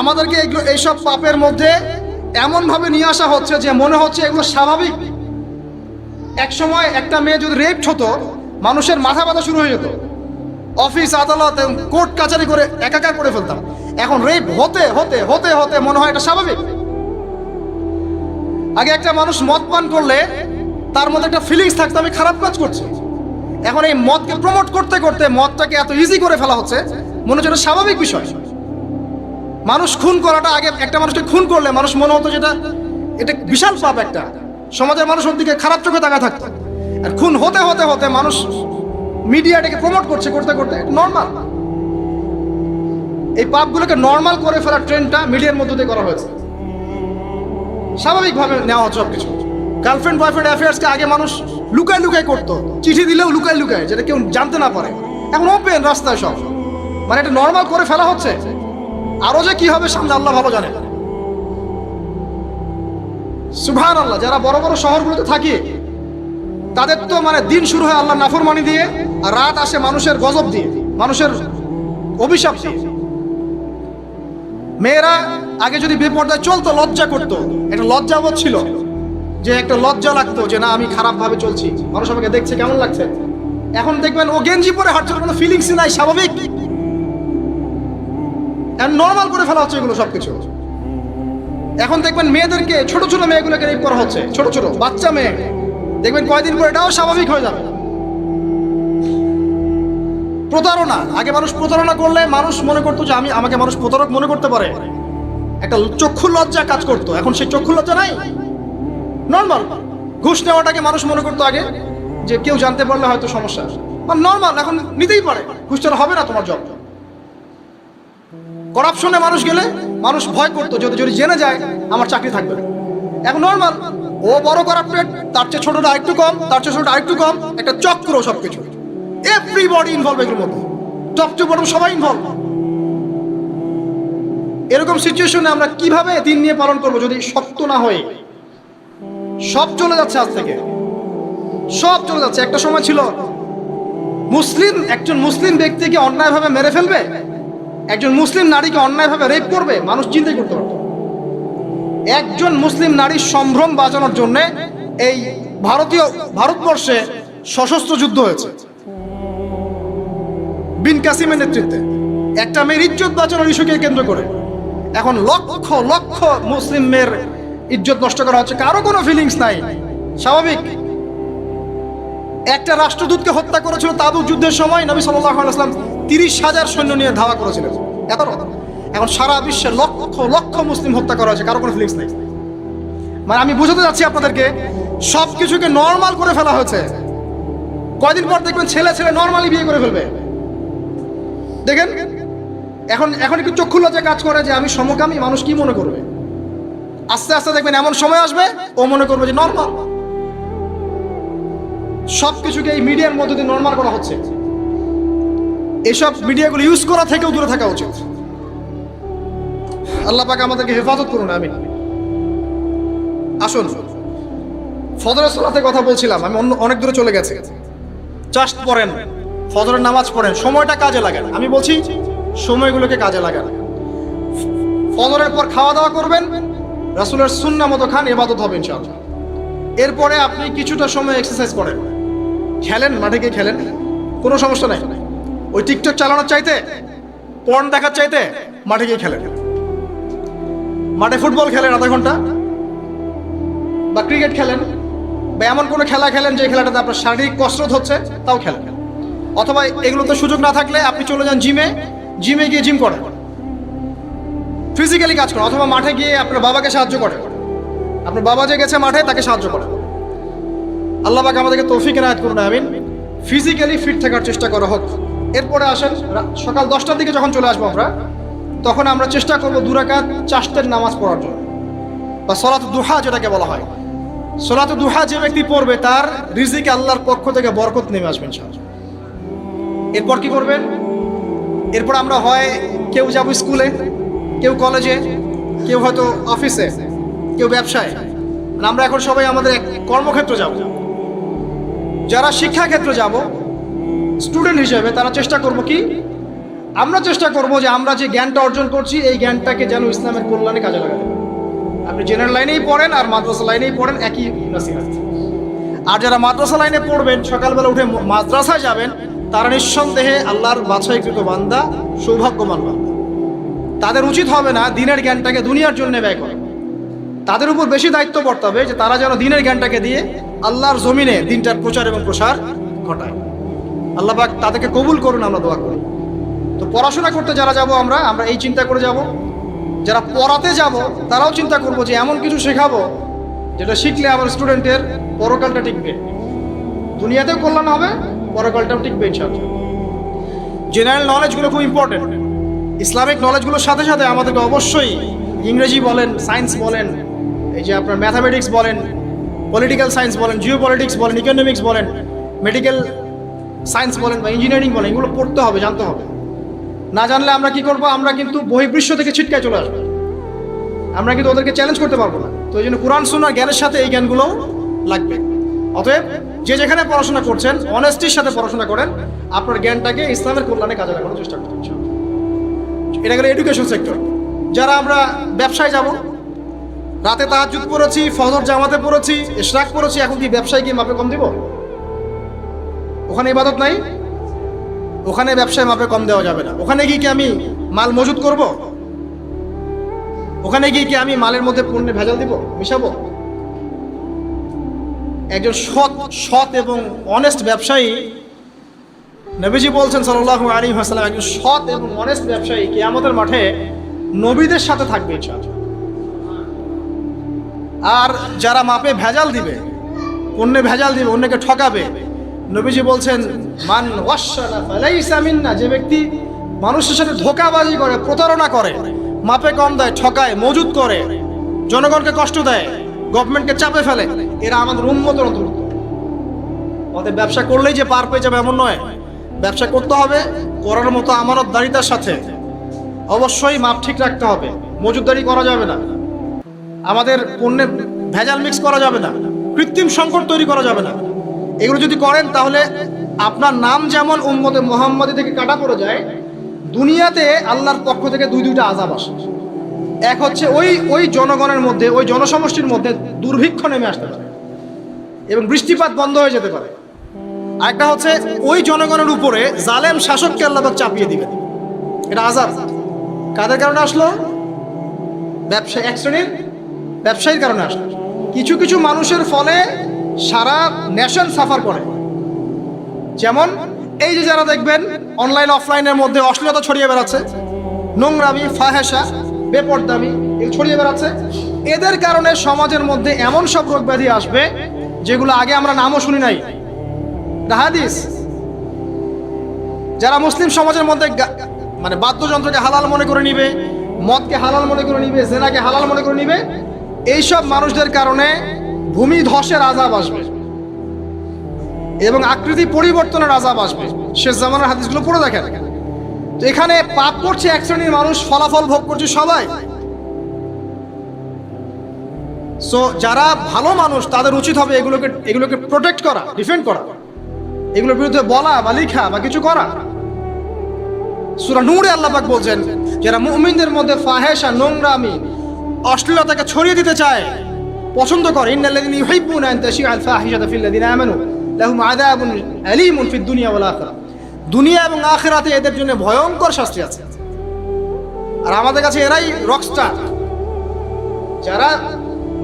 আমাদেরকে এগুলো এইসব পাপের মধ্যে এমনভাবে নিয়ে আসা হচ্ছে যে মনে হচ্ছে এগুলো স্বাভাবিক। এক সময় একটা মেয়ে যদি রেপ হতো মানুষের মাথা ব্যথা শুরু হয়ে যেত, অফিস আদালত কোর্ট কাচারি করে একাকার করে ফেলতাম। এখন রেপ হতে হতে হতে হতে মনে হয় এটা স্বাভাবিক। আগে একটা মানুষ মদ পান করলে তার মধ্যে একটা ফিলিংস থাকতো আমি খারাপ কাজ করছি, এখন এই মদকে প্রমোট করতে করতে মদটাকে এত ইজি করে ফেলা হচ্ছে মনে হচ্ছে এটা স্বাভাবিক বিষয়। মানুষ খুন করাটা, আগে একটা মানুষকে খুন করলে মানুষ মনে হতো যেটা এটা বিশাল পাপ, একটা সমাজের মানুষ ওর দিকে খারাপ চোখে তাকায় থাকতো। আর খুন হতে হতে হতে মানুষ মিডিয়াটাকে প্রমোট করছে করতে করতে নর্মাল, এই পাপগুলোকে নর্মাল করে ফেলার ট্রেন্ডটা মিডিয়ার মধ্যে দিয়ে করা হয়েছে, স্বাভাবিকভাবে নেওয়া হচ্ছে সবকিছু। গার্লফ্রেন্ড বয়ফ্রেন্ড অ্যাফেয়ার্সকে আগে মানুষ লুকায় লুকায় করতো, চিঠি দিলেও লুকায় লুকায়, যেটা কেউ জানতে না পারে। এখন ওপেন রাস্তায় সব, মানে এটা নর্মাল করে ফেলা হচ্ছে। আরো যে কি হবে সামনে আল্লাহ ভালো জানে। সুবহানাল্লাহ, যারা বড় বড় শহরগুলোতে থাকে তাদের তো মানে দিন শুরু হয় আল্লাহর নাফরমানি দিয়ে, আর রাত আসে মানুষের গজব দিয়ে, মানুষের অভিশাপ দিয়ে। মেয়েরা আগে যদি বেপর্দায় চলতো লজ্জা করতো, একটা লজ্জাবোধ ছিল, যে একটা লজ্জা লাগতো যে না আমি খারাপ ভাবে চলছি, মানুষ আমাকে দেখছে কেমন লাগছে। এখন দেখবেন ও গেঞ্জি পরে হাঁটছে, কোনো ফিলিংসই নাই, স্বাভাবিক, নর্মাল করে ফেলা হচ্ছে এগুলো সবকিছু। এখন দেখবেন মেয়েদেরকে, ছোট ছোট মেয়েগুলোকে রেপ করা হচ্ছে, ছোট ছোট বাচ্চা মেয়ে, দেখবেন কয়েকদিন পর এটাও স্বাভাবিক হয়ে যাবে। প্রতারণা, আগে মানুষ প্রতারণা করলে মানুষ মনে করতো যে আমাকে মানুষ প্রতারক মনে করতে পারে, একটা চক্ষু লজ্জা কাজ করতো। এখন সেই চক্ষু লজ্জা নাই, নর্মাল। ঘুষ নেওয়াটাকে মানুষ মনে করতো আগে যে কেউ জানতে পারলে হয়তো সমস্যা, মানে নর্মাল, এখন নিতেই পারে, ঘুষ ছাড়া হবে না তোমার জব। করাপশনে মানুষ গেলে মানুষ ভয় করতো যদি জেনে যায় আমার চাকরি থাকবে না। এখন নর্মাল, ও বড় করাপ্টেড, তার চেয়ে ছোটটা আরেকটু কম, তার চেয়ে ছোটটা আরেকটু কম, একটা চক্র সবকিছু। এভরিবডি ইনভলভ এগুলোর মধ্যে, টপ টু বটম সবাই ইনভলভ। এরকম সিচুয়েশনে আমরা কিভাবে দিন নিয়ে পালন করবো যদি শক্ত না হয়ে? সব চলে যাচ্ছে, আজ থেকে সব চলে যাচ্ছে। একটা সময় ছিল একজন মুসলিম ব্যক্তিকে অন্যায়ভাবে মেরে ফেলবে, একজন মুসলিম নারীকে অন্যায়ভাবে রেপ করবে, মানুষ চিন্তাই করতে পারত। একজন মুসলিম নারীর সম্ভ্রম বাঁচানোর জন্য এই ভারতবর্ষে সশস্ত্র যুদ্ধ হয়েছে বিন কাসিমের নেতৃত্বে, একটা মেয়ের ইজ্জত বাঁচানোর ইস্যুকে কেন্দ্র করে। এখন লক্ষ লক্ষ মুসলিম মেয়ের ইজ্জত নষ্ট করা হচ্ছে, কারো কোনো ফিলিংস নাই, স্বাভাবিক। একটা রাষ্ট্রদূতকে হত্যা করেছিল তাবুক যুদ্ধের সময়, নবী সাল্লাল্লাহু আলাইহি ওয়াসাল্লাম 30,000 সৈন্য নিয়ে ধাওয়া করেছিলেন। এখন সারা বিশ্বে লক্ষ লক্ষ মুসলিম হত্যা করা হয়েছে, কারো কোনো ফিলিংস নেই। মানে আমি বুঝাতে যাচ্ছি আপনাদেরকে, সবকিছুকে নর্মাল করে ফেলা হয়েছে। কয়দিন পর দেখবেন ছেলে ছেলে নর্মালি বিয়ে করে ফেলবে। দেখেন এখন একটু চক্ষু লজ্জা কাজ করে যে আমি সমকামী, মানুষ কি মনে করবে। আস্তে আস্তে দেখবেন এমন সময় আসবে ও মনে করবে যে নর্মাল। সবকিছুকে এই মিডিয়ার মধ্যে দিয়ে নর্মাল করা হচ্ছে। এসব মিডিয়াগুলো ইউজ করা থেকেও দূরে থাকা উচিত। আল্লাহ পাক আমাদেরকে হেফাজত করুন, আমিন। আসুন, ফজরের সালাতের কথা বলছিলাম, আমি অনেক দূরে চলে গেছি। জাস্ট পড়েন, ফজরের নামাজ পড়েন, সময়টা কাজে লাগান। আমি বলছি সময়গুলোকে কাজে লাগান। ফজরের পর খাওয়া দাওয়া করবেন, রাসূলের সুন্নাহ মতো খান, ইবাদত হবে ইনশাআল্লাহ। এরপরে আপনি কিছুটা সময় এক্সারসাইজ করেন, খেলেন, মাঠে গিয়ে খেলেন, কোনো সমস্যা নাই। ওই টিকটক চালানোর চাইতে, পর্ন দেখার চাইতে মাঠে গিয়ে খেলেন। মাঠে ফুটবল খেলেন আধা ঘন্টা, বা ক্রিকেট খেলেন, বা এমন কোনো খেলা খেলেন যে খেলাটাতে আপনার শারীরিক কসরত হচ্ছে, তাও খেলেন। অথবা এগুলোতে সুযোগ না থাকলে আপনি চলে যান জিমে গিয়ে জিম করেন, ফিজিক্যালি কাজ করেন। অথবা মাঠে গিয়ে আপনার বাবাকে সাহায্য করেন, আপনার বাবা যে গেছে মাঠে তাকে সাহায্য করেন। আল্লাহ পাক আমাদেরকে তৌফিক এনায়েত করুন, আমিন। ফিজিক্যালি ফিট থাকার চেষ্টা করা হোক। এরপরে আসেন, সকাল 10টার দিকে যখন চলে আসবো আমরা, তখন আমরা চেষ্টা করবো 2 রাকাত চাশতের নামাজ পড়ার জন্য, বা সলাত দুহা যেটাকে বলা হয়। সলাত দুহা যে ব্যক্তি পড়বে তার রিজিকে আল্লাহর পক্ষ থেকে বরকত নেমে আসবে ইনশাআল্লাহ। এরপর কি করবেন? এরপর আমরা হয় কেউ যাব স্কুলে, কেউ কলেজে, কেউ হয়তো অফিসে, কেউ ব্যবসায়। আমরা এখন সবাই আমাদের এক কর্মক্ষেত্র যাব। যারা শিক্ষাক্ষেত্রে যাব স্টুডেন্ট হিসেবে, তারা চেষ্টা করব কি? আমরা চেষ্টা করব যে আমরা যে জ্ঞানটা অর্জন করছি এই জ্ঞানটাকে যেন ইসলামের কল্যাণে কাজে লাগাতে পারি। আপনি জেনারেল লাইনেই পড়েন আর মাদ্রাসা লাইনেই পড়েন, একই নসিহত। আর যারা মাদ্রাসা লাইনে পড়বেন, সকালবেলা উঠে মাদ্রাসায় যাবেন, তারা নিঃসন্দেহে আল্লাহর বাছাইকৃত বান্দা, সৌভাগ্যবান বান্দা। তাদের উচিত হবে না দিনের জ্ঞানটাকে দুনিয়ার জন্য ব্যয় করে। তাদের উপর বেশি দায়িত্ব বর্তাবে যে তারা যেন দিনের জ্ঞানটাকে দিয়ে আল্লাহর জমিনে দিনটার প্রচার এবং প্রসার ঘটায়। আল্লাহ পাক তাদেরকে কবুল করুন, আমরা দোয়া করি। তো পড়াশোনা করতে যারা যাব আমরা এই চিন্তা করে যাব। যারা পড়াতে যাব তারাও চিন্তা করব যে এমন কিছু শেখাবো যেটা শিখলে আমার স্টুডেন্টের পরকালটা টিকবে, দুনিয়াতেও কল্যাণ হবে, পরকালটাও টিকবে ইনশাআল্লাহ। জেনারেল নলেজগুলো খুব ইম্পর্টেন্ট। ইসলামিক নলেজগুলোর সাথে সাথে আমাদেরকে অবশ্যই ইংরেজি বলেন, সায়েন্স বলেন, এই যে আপনার ম্যাথামেটিক্স বলেন, পলিটিক্যাল সায়েন্স বলেন, জিও পলিটিক্স বলেন, ইকোনমিক্স বলেন, মেডিকেল সায়েন্স বলেন বা ইঞ্জিনিয়ারিং বলেন, এগুলো পড়তে হবে, জানতে হবে। না জানলে আমরা কি করব? আমরা কিন্তু বহির্বিশ্ব থেকে ছিটকায় চলে আসবো, আমরা কিন্তু ওদেরকে চ্যালেঞ্জ করতে পারবো না। তো এই জন্য কোরআন সুন্নাহর জ্ঞানের সাথে এই জ্ঞানগুলো লাগবে। অতএব যে যেখানে পড়াশোনা করছেন অনেস্টির সাথে পড়াশোনা করেন, আপনার জ্ঞানটাকে ইসলামের কল্যাণে কাজে লাগানোর চেষ্টা করতে। এটা গেল এডুকেশন সেক্টর। যারা আমরা ব্যবসায় যাব, রাতে তাহাজ্জুদ পড়েছি, ফজর জামাতে পড়েছি, ইশরাক পড়েছি, এখন কি ব্যবসায় গিয়ে মাপে কম দিব? ওখানে ইবাদত নাই, ওখানে ব্যবসায় মাপে কম দেওয়া যাবে না। ওখানে গিয়ে কি আমি মাল মজুত করব? ওখানে গিয়ে কি আমি মালের মধ্যে পণ্যে ভেজাল দিব, মিশাবো? একজন সৎ এবং অনেস্ট ব্যবসায়ী, নবীজি বলছেন সাল্লাল্লাহু আলাইহি ওয়াসাল্লাম, একজন সৎ এবং অনেস্ট ব্যবসায়ী কিয়ামতের মাঠে নবীদের সাথে থাকবে ইনশাআল্লাহ। আর যারা মাপে ভেজাল দিবে, পণ্যে ভেজাল দিবে, অন্যকে ঠকাবে, নবীজি বলছেন মান ওয়াশানা ফালাইসা মিন্না, যে ব্যক্তি মানুষের সাথে ধোঁকাবাজি করে, প্রতারণা করে, মাপে কম দেয়, ঠকায়, মজুত করে, জনগণকে কষ্ট দেয়, গভর্নমেন্টকে চাপে ফেলে, এরা আমাদের উম্মতের অন্তর্ভুক্ত। অতএব ব্যবসা করলেই যে পার পেয়ে যাবে এমন নয়। ব্যবসা করতে হবে করার মতো আমানতদারিতার সাথে। অবশ্যই মাপ ঠিক রাখতে হবে, মজুতদারি করা যাবে না, আমাদের পণ্যে ভেজাল মিক্স করা যাবে না, কৃত্রিম সংকট তৈরি করা যাবে না। এগুলো যদি করেন তাহলে আপনার নাম যেমন উম্মতে মুহাম্মাদি থেকে কাটা পড়ে যায়, দুনিয়াতে আল্লাহর পক্ষ থেকে দুইটা আযাব আসে। এক হচ্ছে ওই জনগণের মধ্যে, ওই জনসমষ্টির মধ্যে দুর্ভিক্ষ নেমে আসতে পারে এবং বৃষ্টিপাত বন্ধ হয়ে যেতে পারে। আরেকটা হচ্ছে ওই জনগণের উপরে জালেম শাসককে আল্লাহ পাক চাপিয়ে দিবেন। এটা আযাব কাদের কারণে আসলো? এক শ্রেণীর ব্যবসায়ীর কারণে আসলো। কিছু কিছু মানুষের ফলে সারা নেশন সাফার করে। যেমন এই যে যারা দেখবেন অনলাইন অফলাইনের মধ্যে অশ্লীলতা ছড়িয়ে বেড়াচ্ছে, নোংরামি, ফাহেসা, বেপরদামি এগুলো ছড়িয়ে বেড়াচ্ছে, এদের কারণে সমাজের মধ্যে এমন সব রোগ ব্যাধি আসবে যেগুলো আগে আমরা নামও শুনি নাই। হাদিস, যারা মুসলিম সমাজের মধ্যে মানে বাদ্যযন্ত্রকে হালাল মনে করে নিবে, মদকে হালাল মনে করে নিবে, জেনাকে হালাল মনে করে নিবে, এইসব মানুষদের কারণে ভূমি ধসের আযাব আসবে এবং আকৃতি পরিবর্তনের আযাব আসবে। শেষ জামানার হাদিসগুলো পড়ে দেখেন। তো এখানে পাপ করছে এক শ্রেণীর মানুষ, ফলাফল ভোগ করছে সবাই। সো যারা ভালো মানুষ তাদের উচিত হবে এগুলোকে প্রোটেক্ট করা, ডিফেন্ড করা, এগুলোর বিরুদ্ধে বলা বা লেখা বা কিছু করা। সূরা নূরে আল্লাহ পাক বলছেন যারা মুমিনদের মধ্যে ফাহেসা, নোংরামি, অশ্লীলতাকে ছড়িয়ে দিতে চায়, পছন্দ করে, ইন্নাল্লাযীনা ইউহিব্বুনা আন তাশিআল ফাহিশাতু ফিল্লাযীনা আমানু লাহুম আযাবুন আলীমুন ফিদ দুনিয়া ওয়াল আখিরাহ। দুনিয়া এবং আখিরাতে এদের জন্য ভয়ঙ্কর শাস্তি আছে। আর আমাদের কাছে এরাই রকস্টার, যারা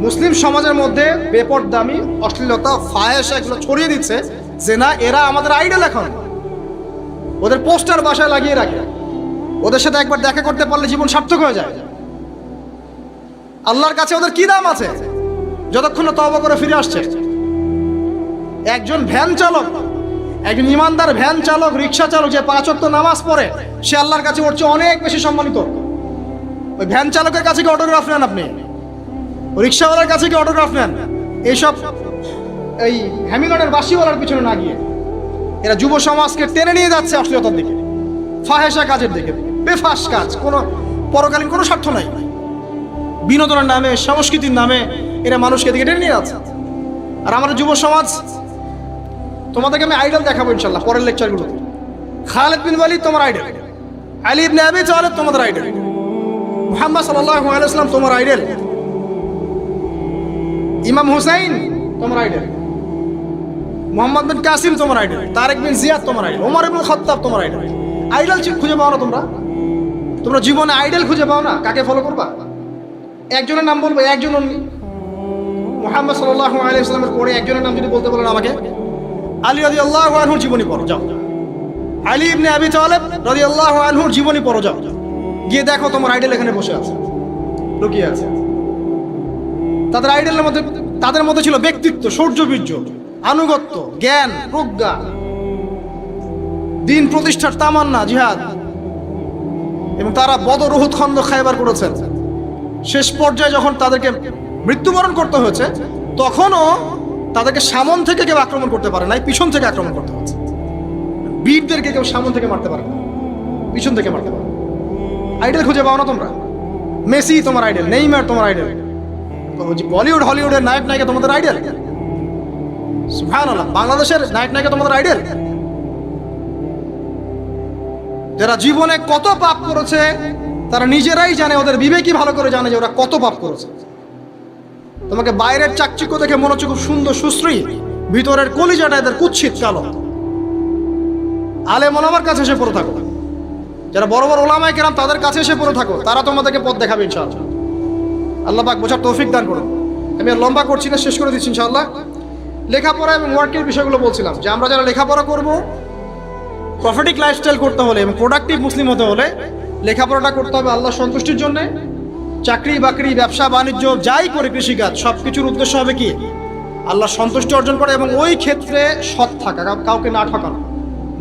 মুসলিম সমাজের মধ্যে বেপরদামি, অশ্লীলতা, ফাহেসা এগুলো ছড়িয়ে দিচ্ছে, জেনা, এরা আমাদের আইডল। এখন ওদের পোস্টার বাসায় লাগিয়ে রাখে, ওদের সাথে একবার দেখা করতে পারলে জীবন সার্থক হয়ে যায়। আল্লাহর কাছে ওদের কি দাম আছে যতক্ষণ না তওবা করে ফিরে আসছে? একজন ভ্যান চালক, একজন ইমানদার ভ্যান চালক, রিক্সা চালক যে 5 ওয়াক্ত নামাজ পড়ে, সে আল্লাহর কাছে ওর চেয়ে অনেক বেশি সম্মানিত। ওই ভ্যান চালকের কাছে কি অটোগ্রাফ নেন আপনি? রিক্সাওয়ালার কাছে কি অটোগ্রাফ নেন? এইসব এই হ্যামিলনের বাসিওয়ালার পিছনে না গিয়ে এরা যুব সমাজকে টেনে নিয়ে যাচ্ছে অশ্লীলতার দিকে, ফাহেসা কাজের দিকে, বেফাস কাজ, কোনো পরকালীন কোনো স্বার্থ নাই। বিনোদনের নামে, সংস্কৃতির নামে এরা মানুষকে দিকে টেনে নিয়ে যাচ্ছে। আর আমাদের যুব সমাজ, তোমাদেরকে আমি আইডল দেখাবো ইনশাল্লাহ পরের লেকচারগুলোতে। খালিদ বিন ওয়ালিদ তোমার আইডল, আলী ইবনে আবি তালিব তোমাদের আইডল, মুহাম্মদ সাল্লাল্লাহু আলাইহি ওয়াসাল্লাম তোমার আইডল, ইমাম হুসাইন তোমার আইডল, মোহাম্মদ বিন কাসিম তোমার আইডল, তারেক বিন জিয়াদ তোমার আইডল, ওমর ইবনে খাত্তাব তোমার আইডল। আইডল খুঁজে পাও না তোমরা জীবনে আইডল খুঁজে পাও না? কাকে ফলো করবা? একজনের নাম বলবো, একজন মুহাম্মদ সাল্লাল্লাহু আলাইহি ওয়াসাল্লামের পরে একজনের নাম যদি বলতে বলেন আমাকে, আলী রাদিয়াল্লাহু আনহুর জীবনী পড়ো যাও, আলী ইবনে আবি তালিব রাদিয়াল্লাহু আনহুর জীবনী পড়ো যাও, গিয়ে দেখো তোমার আইডল এখানে বসে আছে, লুকিয়ে আছে। তাদের আইডলের মধ্যে, তাদের মধ্যে ছিল ব্যক্তিত্ব, শৌর্যবীর্য, আনুগত্য, জ্ঞান, প্রজ্ঞা, দিন প্রতিষ্ঠার তামান্না, জিহাদ, এবং তারা বদর, উহুদ, খন্দক, খায়বার করেছেন। শেষ পর্যায়ে যখন তাদেরকে মৃত্যুবরণ করতে হয়েছে, তখনও তাদেরকে সামন থেকে কেউ আক্রমণ করতে পারে নাই, পিছন থেকে আক্রমণ করতে হয়েছে। বীরদেরকে কেউ সামন থেকে মারতে পারে না, পিছন থেকে মারতে পারে। আইডল খুঁজে পাও না তোমরা? মেসি তোমার আইডল, নেইমার তোমার আইডল, বলিউড হলিউডের নায়ক নায়িকা তোমাদের আইডল, সুবহানাল্লাহ, বাংলাদেশের নায়ক নায়িকা তোমাদের আইডল, যারা জীবনে কত পাপ করেছে তারা নিজেরাই জানে, ওদের বিবেকই ভালো করে জানে যে ওরা কত পাপ করেছে। তোমাকে বাইরের চাকচিক্য দেখে মনে হচ্ছে খুব সুন্দর সুশ্রী, ভিতরের কলিজাটা এদের কুৎসিত কালো। আলেম ওলামার কাছে এসে পড়ে থাকো, যারা বড় বড় ওলামায়ে কেরাম তাদের কাছে এসে পড়ে থাকো, তারা তোমাদেরকে পথ দেখাবে ইনশাআল্লাহ। আল্লাহ পাক বোঝার তৌফিক দান করুন। আমি আর লম্বা করছি না, শেষ করে দিচ্ছি ইনশাআল্লাহ। লেখাপড়া এবং ওয়ার্কের বিষয়গুলো বলছিলাম যে আমরা যারা লেখাপড়া করব, প্রফিটিক লাইফস্টাইল করতে হলে এবং প্রোডাক্টিভ মুসলিম হতে হলে লেখাপড়াটা করতে হবে আল্লাহর সন্তুষ্টির জন্য। চাকরি বাকরি, ব্যবসা বাণিজ্য যাই করে, কৃষিকাজ, সব কিছুর উদ্দেশ্য হবে কি? আল্লাহর সন্তুষ্টি অর্জন করা, এবং ওই ক্ষেত্রে সৎ থাকা, কাউকে না ঠকানো,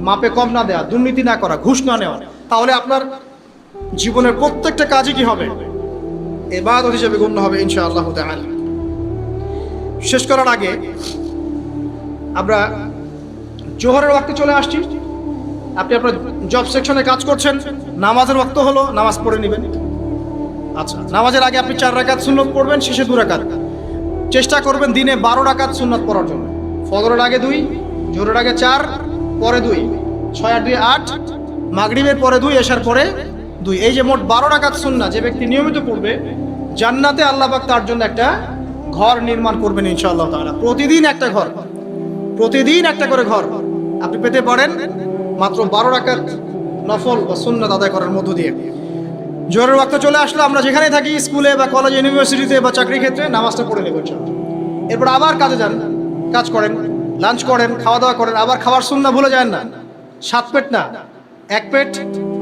মাপে কম না দেওয়া, দুর্নীতি না করা, ঘুষ না নেওয়া। তাহলে আপনার জীবনের প্রত্যেকটা কাজই কি হবে? ইবাদত হিসেবে গণ্য হবে ইনশাআল্লাহ তাআলা। শেষ করার আগে আমরা জোহরের ওয়াক্তে চলে আসছি। আপনি আপনার জব সেকশনে কাজ করছেন, নামাজের ওয়াক্ত হলো, নামাজ পড়ে নেবেন। আচ্ছা, নামাজের আগে আপনি 4 রাকাত সুন্নত পড়বেন, শেষে 2 রাকাত। চেষ্টা করবেন দিনে 12 রাকাত সুন্নত পড়ার জন্য। ফজরের আগে 2, জোহরের আগে 4, পরে 2, 6 আর 2 8, মাগরিবের পরে 2, এশার পরে 2। এই যে মোট 12 রাকাত সুন্নাত যে ব্যক্তি নিয়মিত পড়বে, জান্নাতে আল্লাহ পাক তার জন্য একটা ঘর নির্মাণ করবেন ইনশাআল্লাহ তাআলা। প্রতিদিন একটা ঘর, প্রতিদিন একটা করে ঘর আপনি পেতে পারেন মাত্র 12 রাকাত নফল বা সুন্নাত আদায় করার মধ্য দিয়ে। জোহরের ওয়াক্ত চলে আসলো, আমরা যেখানে থাকি, স্কুলে বা কলেজে, ইউনিভার্সিটিতে বা চাকরি ক্ষেত্রে, নামাজটা পড়ে নেব ইনশাআল্লাহ। এরপর আবার কাজে যান, কাজ করেন, লাঞ্চ করেন, খাওয়া দাওয়া করেন, আবার খাওয়ার সুন্নাহ ভুলে যায় না। 7 পেট না, 1 পেট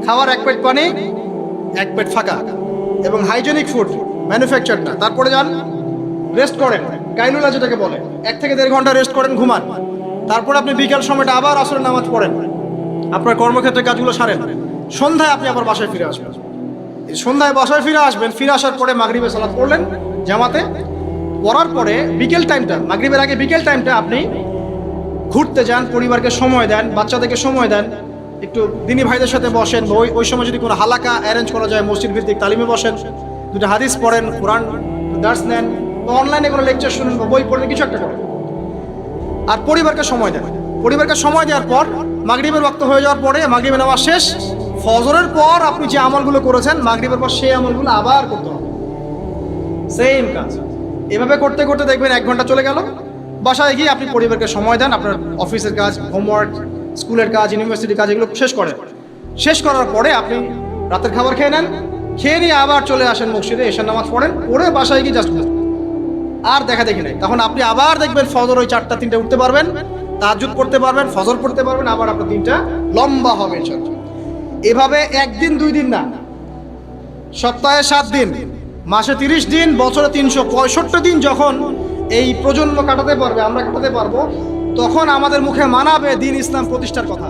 খাবার, 1 পেট পানি, 1 পেট ফাঁকা, এবং হাইজেনিক ফুড, ম্যানুফ্যাকচার না। তারপরে যান, রেস্ট করেন, কাইলুলা যেটাকে বলে, 1 থেকে 1.5 ঘন্টা রেস্ট করেন, ঘুমান। তারপরে আপনি বিকেল সময়টা আবার আসরের নামাজ পড়েন, আপনার কর্মক্ষেত্রে কাজগুলো সারেন। সন্ধ্যায় আপনি আবার বাসায় ফিরে আসবেন। সন্ধ্যায় বাসায় ফিরে আসবেন, ফিরে আসার পরে মাগরিবের সালাত পড়লেন জামাতে। পড়ার পরে বিকেল টাইমটা, মাগরিবের আগে বিকেল টাইমটা আপনি ঘুরতে যান, পরিবারকে সময় দেন, বাচ্চাদেরকে সময় দেন, একটু দিনী ভাইদের সাথে বসেন, ওই সময় যদি কোনো হালাকা অ্যারেঞ্জ করা যায়, মসজিদ ভিত্তিক তালিমে বসেন, 2টা হাদিস পড়েন, কোরআন দার্স নেন, বা অনলাইনে কোনো লেকচার শুনেন, বা বই পড়েন, কিছু একটা করেন। আর পরিবারকে সময় দেন। পরিবারকে সময় দেওয়ার পর মাগরিবের ওয়াক্ত হয়ে যাওয়ার পরে, মাগরিবের নামাজ শেষ, ফজরের পর আপনি যে আমলগুলো করেছেন মাগরিবের পর, সেই আমলগুলো আবার করতে হবে, সেম কাজ। এভাবে করতে করতে দেখবেন 1 ঘন্টা চলে গেল। বাসায় গিয়ে আপনি পরিবারকে সময় দেন, আপনার অফিসের কাজ, হোমওয়ার্ক, স্কুলের কাজ, ইউনিভার্সিটির কাজ, এগুলো শেষ করেন। শেষ করার পরে আপনি রাতের খাবার খেয়ে নেন, খেয়ে নিয়ে আবার চলে আসেন মসজিদে, এশার নামাজ পড়েন, পড়ে বাসায় গিয়ে জাস্ট আর দেখা দেখি নাই। তখন আপনি আবার দেখবেন ফজর ওই 4টা 3টে উঠতে পারবেন, তাহাজ্জুদ পড়তে পারবেন, ফজর পড়তে পারবেন, আবার আপনার দিনটা লম্বা হবে ইনশাআল্লাহ। এভাবে 1 দিন 2 দিন না, সপ্তাহে 7 দিন, মাসে 30 দিন, বছরে 365 দিন যখন এই প্রজন্ম কাটাতে পারবে, আমরা কাটাতে পারবো, তখন আমাদের মুখে মানাবে দিন ইসলাম প্রতিষ্ঠার কথা।